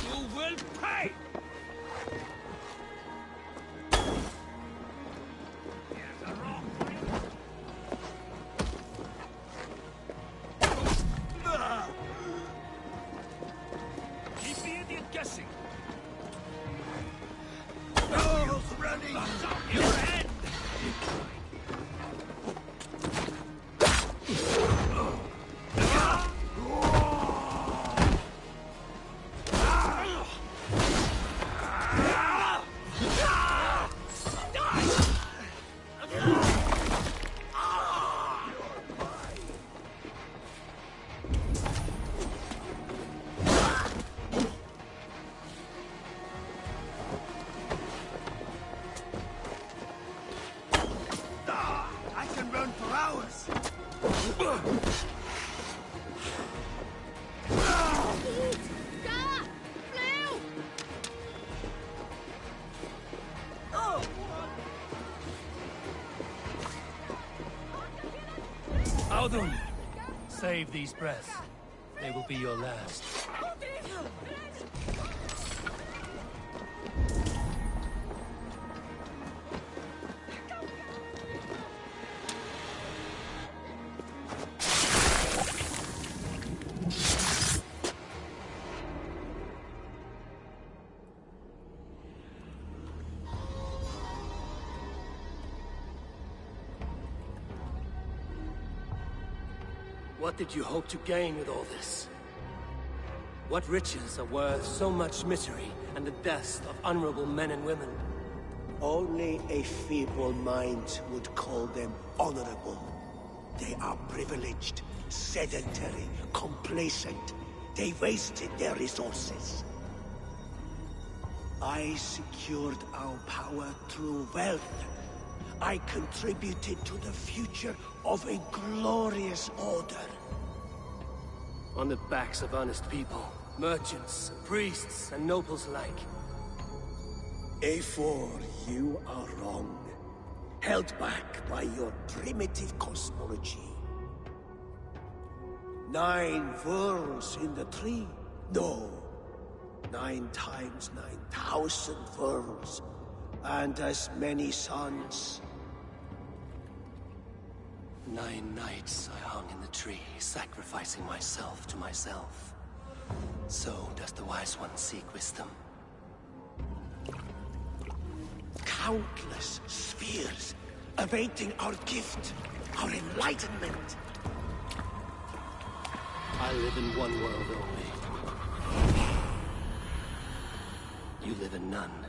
You will pay! Here's a rock for you. Keep the idiot guessing. Wheels running! Your head! I can run for hours! Audun, save these breaths. They will be your last. What did you hope to gain with all this? What riches are worth so much misery and the deaths of honorable men and women? Only a feeble mind would call them honorable. They are privileged, sedentary, complacent. They wasted their resources. I secured our power through wealth. I contributed to the future of a glorious order. On the backs of honest people, merchants, priests, and nobles alike. A4, you are wrong. Held back by your primitive cosmology. 9 worlds in the tree? No. 9 times 9,000 worlds. And as many suns. 9 nights I hung in the tree, sacrificing myself to myself. So does the Wise One seek wisdom. Countless spheres, awaiting our gift, our enlightenment. I live in one world only. You live in none.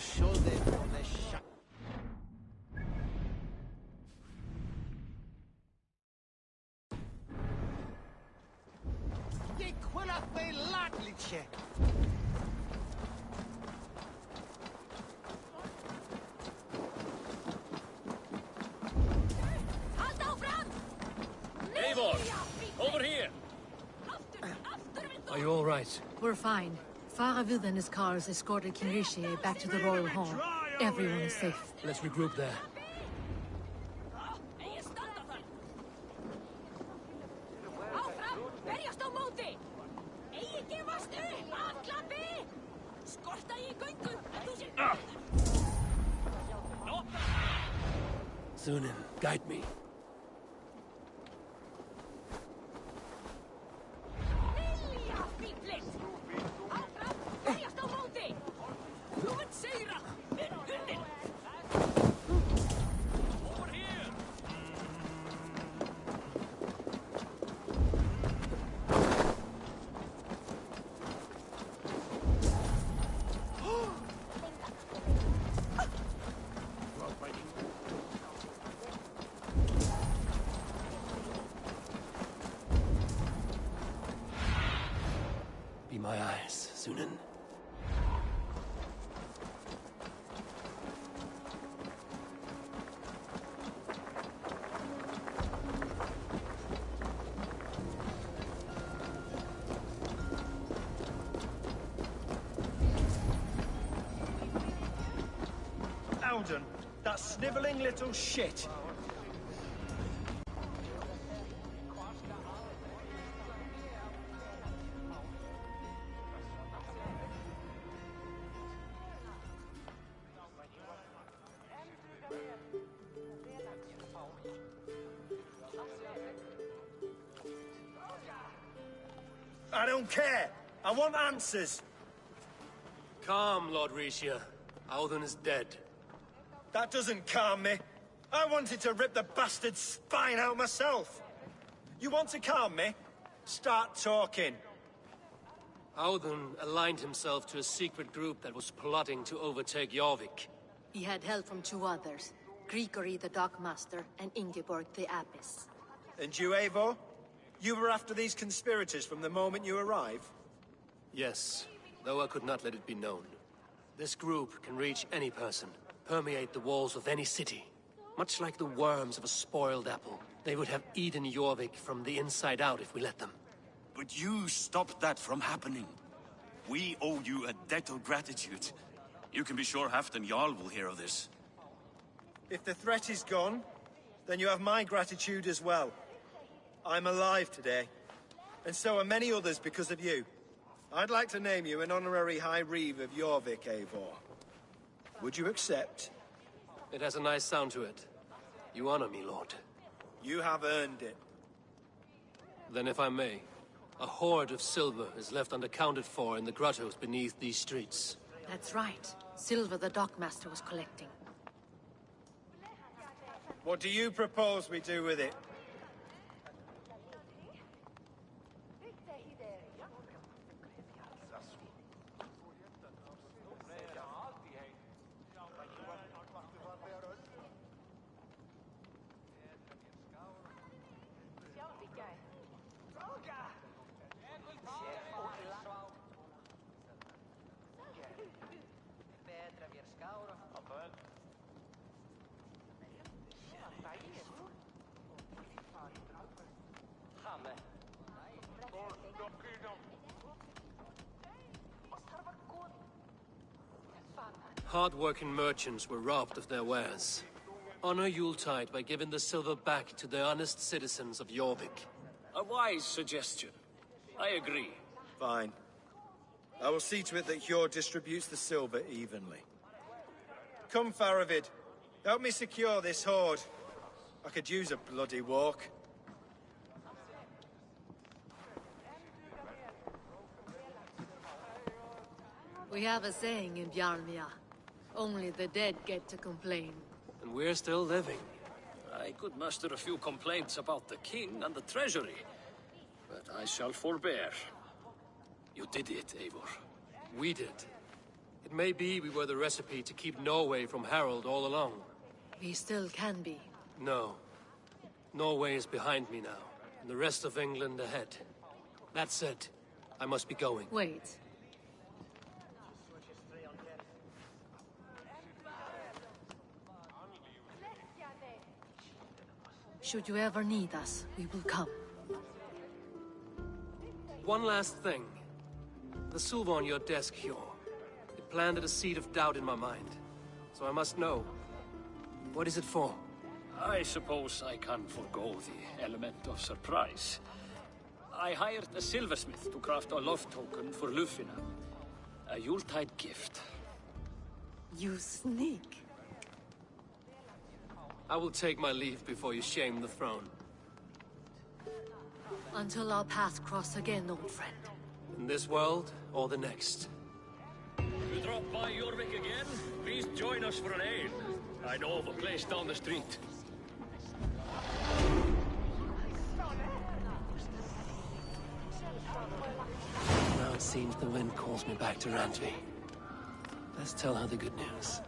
shoulder for the shot. Ye quella fe latliche. Eivor! Over here! Are you all right? We're fine. Faravid and his cars escorted King Rishi back to the royal hall. Everyone is safe. Let's regroup there. Sunan, guide me. Be my eyes, Sunan. Alden, that snivelling little shit. I don't care. I want answers. Calm, Lord Rishia. Audun is dead. That doesn't calm me. I wanted to rip the bastard's spine out myself. You want to calm me? Start talking. Audun aligned himself to a secret group that was plotting to overtake Jorvik. He had help from two others, Grigory the Dockmaster and Ingeborg the Abbess. And you, Eivor? You were after these conspirators from the moment you arrived? Yes, though I could not let it be known. This group can reach any person, permeate the walls of any city. Much like the worms of a spoiled apple, they would have eaten Jorvik from the inside out if we let them. But you stopped that from happening. We owe you a debt of gratitude. You can be sure Halfdan Jarl will hear of this. If the threat is gone, then you have my gratitude as well. I'm alive today, and so are many others because of you. I'd like to name you an honorary High Reeve of Jorvik, Eivor. Would you accept? It has a nice sound to it. You honor me, Lord. You have earned it. Then if I may, a hoard of silver is left unaccounted for in the grottos beneath these streets. That's right. Silver the Dockmaster was collecting. What do you propose we do with it? Hard-working merchants were robbed of their wares. Honor Yuletide by giving the silver back to the honest citizens of Jorvik. A wise suggestion. I agree. Fine. I will see to it that Hjord distributes the silver evenly. Come, Faravid. Help me secure this hoard. I could use a bloody walk. We have a saying in Bjarmia. Only the dead get to complain. And we're still living. I could muster a few complaints about the king and the treasury, but I shall forbear. You did it, Eivor. We did. It It may be we were the recipe to keep Norway from Harold all along. We still can be. No. Norway is behind me now, and the rest of England ahead. That said, I must be going. Wait. Should you ever need us, we will come. One last thing. The silver on your desk, Hjor. It planted a seed of doubt in my mind. So I must know. What is it for? I suppose I can forgo the element of surprise. I hired a silversmith to craft a love token for Lufina. A Yuletide gift. You sneak. I will take my leave before you shame the throne. Until our paths cross again, old friend. In this world, or the next. You drop by Jorvik again? Please join us for an ale. I know of a place down the street. Now it seems the wind calls me back to Randvi. Let's tell her the good news.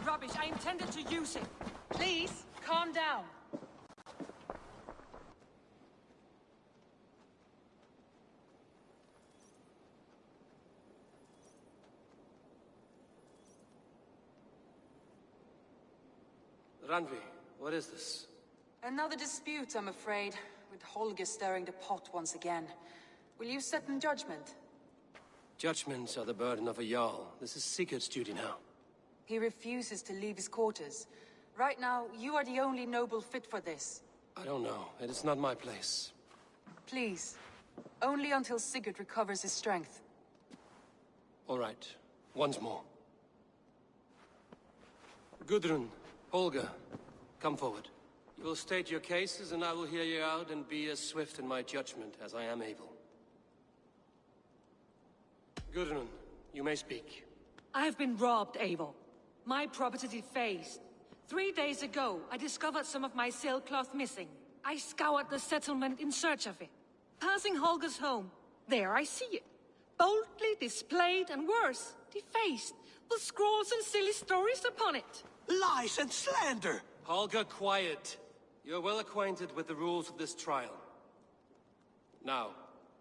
Rubbish. I intended to use it. Please, calm down. Randvi, what is this? Another dispute, I'm afraid, with Holger stirring the pot once again. Will you sit in judgment? Judgments are the burden of a Jarl. This is Sigurd's duty now. He refuses to leave his quarters. Right now, you are the only noble fit for this. I don't know. It is not my place. Please. Only until Sigurd recovers his strength. All right. Once more. Gudrun, Holger, come forward. You will state your cases, and I will hear you out and be as swift in my judgment as I am able. Gudrun, you may speak. I have been robbed, Eivor. My property defaced. 3 days ago, I discovered some of my sailcloth missing. I scoured the settlement in search of it. Passing Holger's home, there I see it. Boldly displayed and worse, defaced, with scrawls and silly stories upon it. Lies and slander! Holger, quiet. You're well acquainted with the rules of this trial. Now,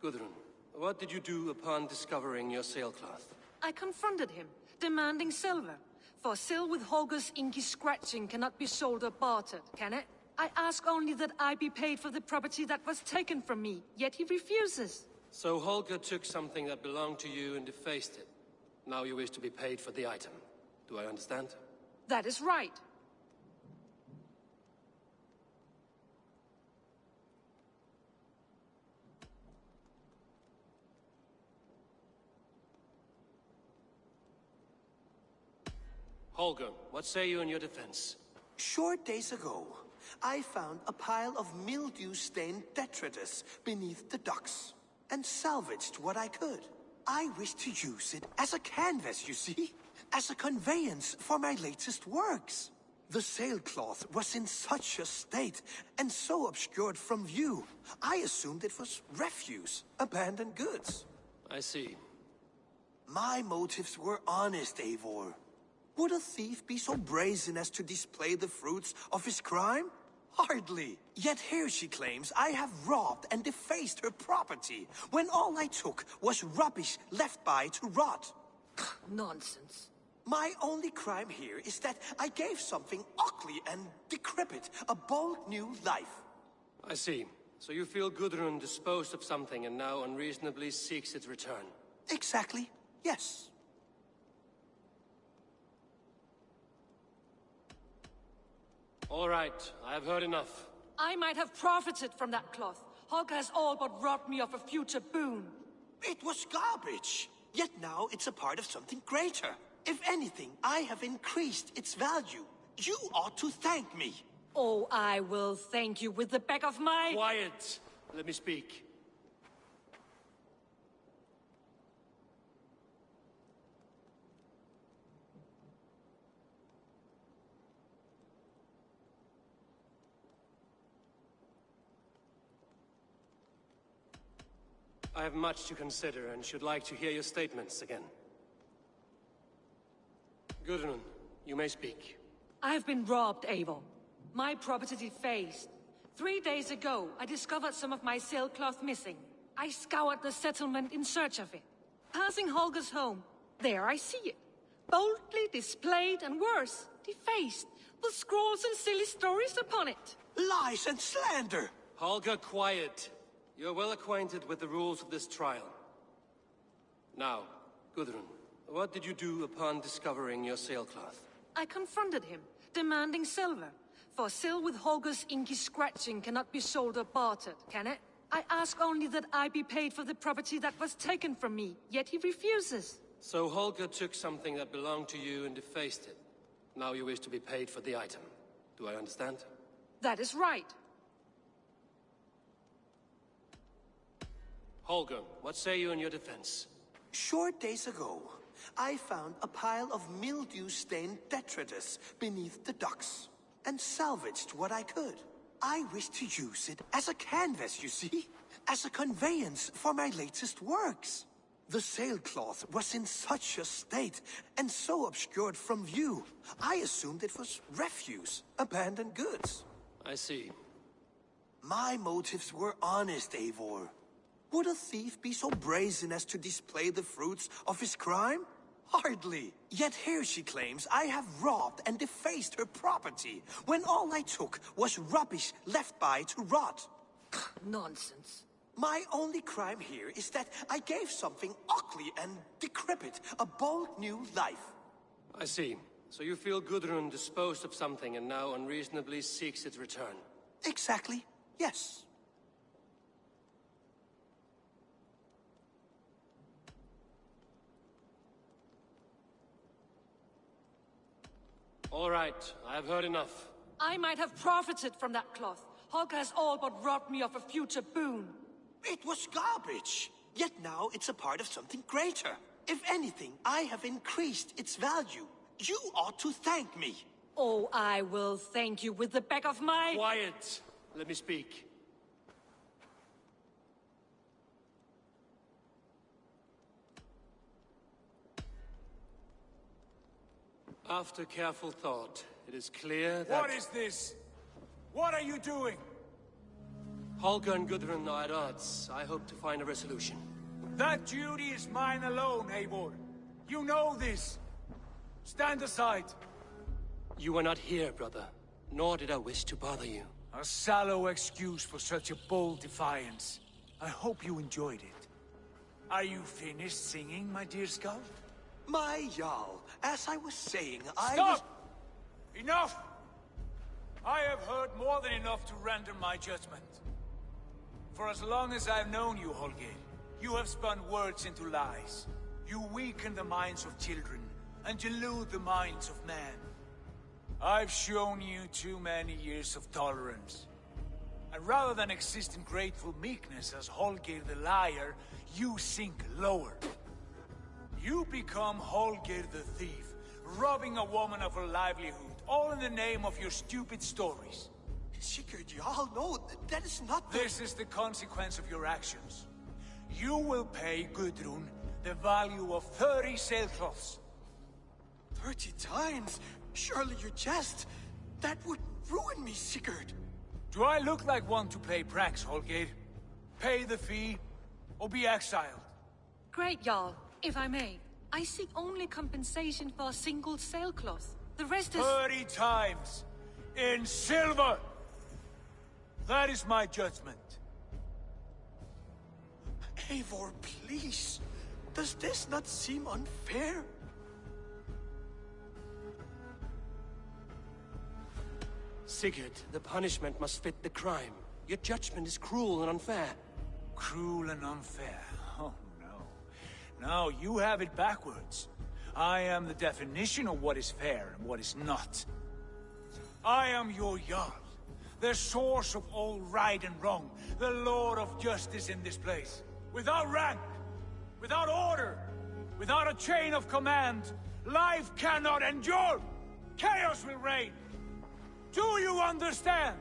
Gudrun, what did you do upon discovering your sailcloth? I confronted him, demanding silver. For sil with Holger's inky scratching cannot be sold or bartered, can it? I ask only that I be paid for the property that was taken from me, yet he refuses. So Holger took something that belonged to you and defaced it. Now you wish to be paid for the item. Do I understand? That is right. Holger, what say you in your defense? Short days ago, I found a pile of mildew-stained detritus beneath the docks, and salvaged what I could. I wish to use it as a canvas, you see? As a conveyance for my latest works. The sailcloth was in such a state, and so obscured from view, I assumed it was refuse, abandoned goods. I see. My motives were honest, Eivor. Would a thief be so brazen as to display the fruits of his crime? Hardly. Yet here she claims I have robbed and defaced her property, when all I took was rubbish left by to rot. Nonsense. My only crime here is that I gave something ugly and decrepit a bold new life. I see. So you feel Gudrun disposed of something and now unreasonably seeks its return? Exactly, yes. All right, I have heard enough. I might have profited from that cloth. Holger has all but robbed me of a future boon. It was garbage. Yet now it's a part of something greater. If anything, I have increased its value. You ought to thank me. Oh, I will thank you with the back of my... Quiet! Let me speak. I have much to consider and should like to hear your statements again. Gudrun, you may speak. I have been robbed, Eivor. My property defaced. 3 days ago, I discovered some of my sailcloth missing. I scoured the settlement in search of it. Passing Holger's home, there I see it. Boldly displayed and worse, defaced, with scrawls and silly stories upon it. Lies and slander! Holger, quiet. You're well acquainted with the rules of this trial. Now, Gudrun, what did you do upon discovering your sailcloth? I confronted him, demanding silver. For sil with Holger's inky scratching cannot be sold or bartered, can it? I ask only that I be paid for the property that was taken from me, yet he refuses. So Holger took something that belonged to you and defaced it. Now you wish to be paid for the item. Do I understand? That is right. Holger, what say you in your defense? Short days ago, I found a pile of mildew-stained detritus beneath the docks, and salvaged what I could. I wish to use it as a canvas, you see? As a conveyance for my latest works. The sailcloth was in such a state, and so obscured from view, I assumed it was refuse, abandoned goods. I see. My motives were honest, Eivor. Would a thief be so brazen as to display the fruits of his crime? Hardly. Yet here she claims I have robbed and defaced her property, when all I took was rubbish left by to rot. Nonsense. My only crime here is that I gave something ugly and decrepit a bold new life. I see. So you feel Gudrun disposed of something and now unreasonably seeks its return? Exactly, yes. All right, I have heard enough. I might have profited from that cloth. Holger has all but robbed me of a future boon. It was garbage. Yet now it's a part of something greater. If anything, I have increased its value. You ought to thank me. Oh, I will thank you with the back of my... Quiet! Let me speak. After careful thought, it is clear that... What is this? What are you doing? Holger and Gudrun are at odds. I hope to find a resolution. That duty is mine alone, Eivor. You know this. Stand aside. You were not here, brother. Nor did I wish to bother you. A sallow excuse for such a bold defiance. I hope you enjoyed it. Are you finished singing, my dear Skull? My Jarl, as I was saying, Stop! Enough! I have heard more than enough to render my judgment. For as long as I've known you, Holger, you have spun words into lies. You weaken the minds of children, and delude the minds of men. I've shown you too many years of tolerance. And rather than exist in grateful meekness as Holger the liar, you sink lower. You become Holger the thief, robbing a woman of her livelihood, all in the name of your stupid stories. Sigurd, Jarl, no, that is not the... This is the consequence of your actions. You will pay Gudrun the value of 30 sailcloths. 30 times? Surely you jest. That would ruin me, Sigurd. Do I look like one to play pranks, Holger? Pay the fee, or be exiled. Great, Jarl. If I may, I seek only compensation for a single sailcloth. The rest is... 30 times! In silver! That is my judgment. Eivor, please. Does this not seem unfair? Sigurd, the punishment must fit the crime. Your judgment is cruel and unfair. Cruel and unfair? Oh, no. No, you have it backwards. I am the definition of what is fair and what is not. I am your Jarl, the source of all right and wrong, the Lord of Justice in this place. Without rank, without order, without a chain of command, life cannot endure! Chaos will reign! Do you understand?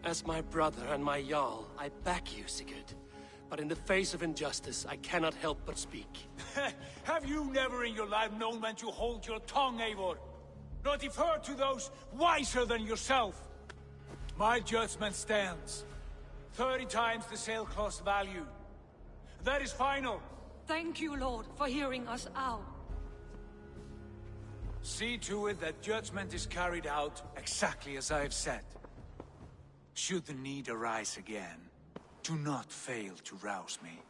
As my brother and my Jarl, I back you, Sigurd. But in the face of injustice, I cannot help but speak. Have you never in your life known when to hold your tongue, Eivor? Nor defer to those wiser than yourself? My judgment stands. 30 times the sailcloth's value. That is final. Thank you, Lord, for hearing us out. See to it that judgment is carried out exactly as I have said. Should the need arise again, do not fail to rouse me.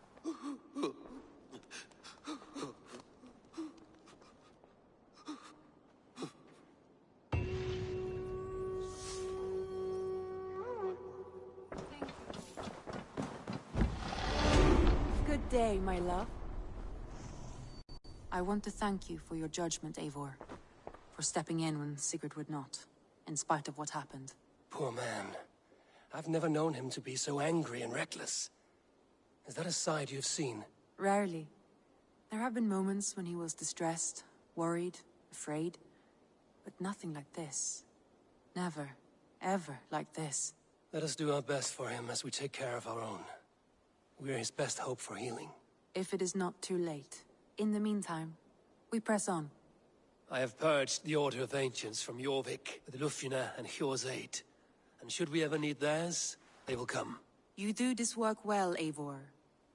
Good day, my love. I want to thank you for your judgment, Eivor. For stepping in when Sigurd would not, in spite of what happened. Poor man. I've never known him to be so angry and reckless. Is that a side you've seen? Rarely. There have been moments when he was distressed, worried, afraid. But nothing like this. Never, ever like this. Let us do our best for him as we take care of our own. We're his best hope for healing. If it is not too late. In the meantime, we press on. I have purged the Order of Ancients from Jorvik with Lufjuna and Hjor's aid. And should we ever need theirs, they will come. You do this work well, Eivor.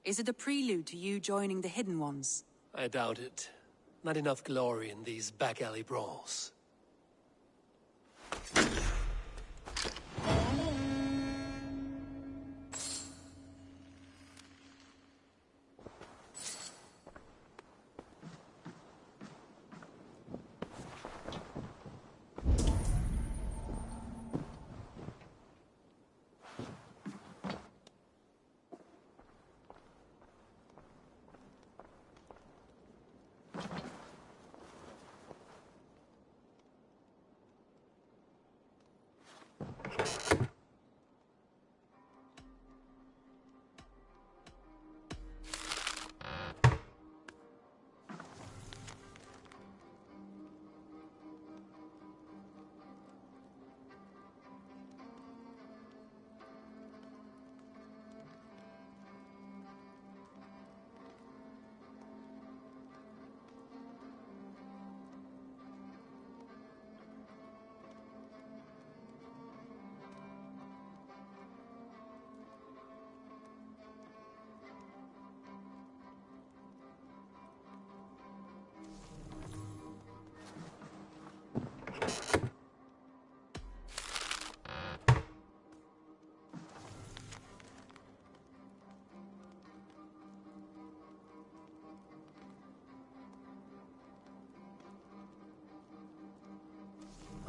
Is it a prelude to you joining the Hidden Ones? I doubt it. Not enough glory in these back-alley brawls.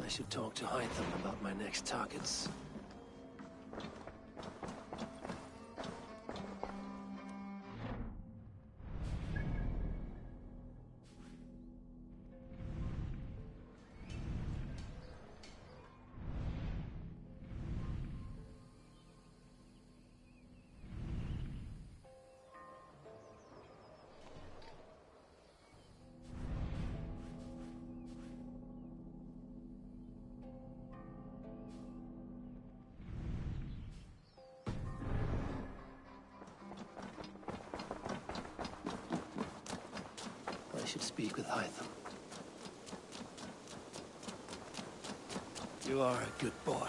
I should talk to Hytham about my next targets. I should speak with Hytham. You are a good boy.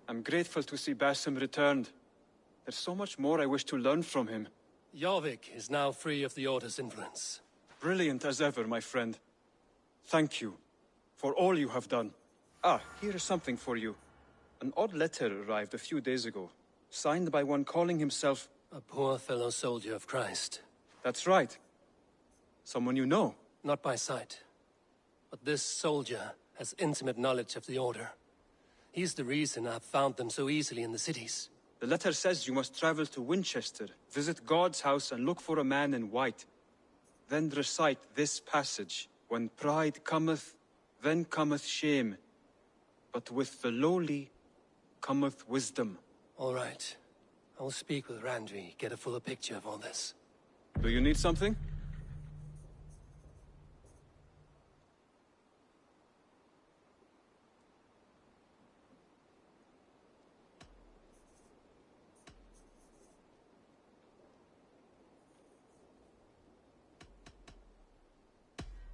I'm grateful to see Basim returned. There's so much more I wish to learn from him. Jorvik is now free of the Order's influence. Brilliant as ever, my friend. Thank you for all you have done. Ah, here is something for you. An odd letter arrived a few days ago, signed by one calling himself... A poor fellow soldier of Christ. That's right. Someone you know. Not by sight. But this soldier has intimate knowledge of the Order. He's the reason I've found them so easily in the cities. The letter says you must travel to Winchester, visit God's house and look for a man in white. Then recite this passage. When pride cometh, then cometh shame. But with the lowly cometh wisdom. All right. I'll speak with Randvi, get a fuller picture of all this. Do you need something?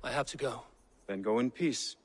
I have to go. Then go in peace.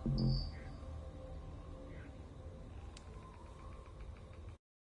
Mm-hmm.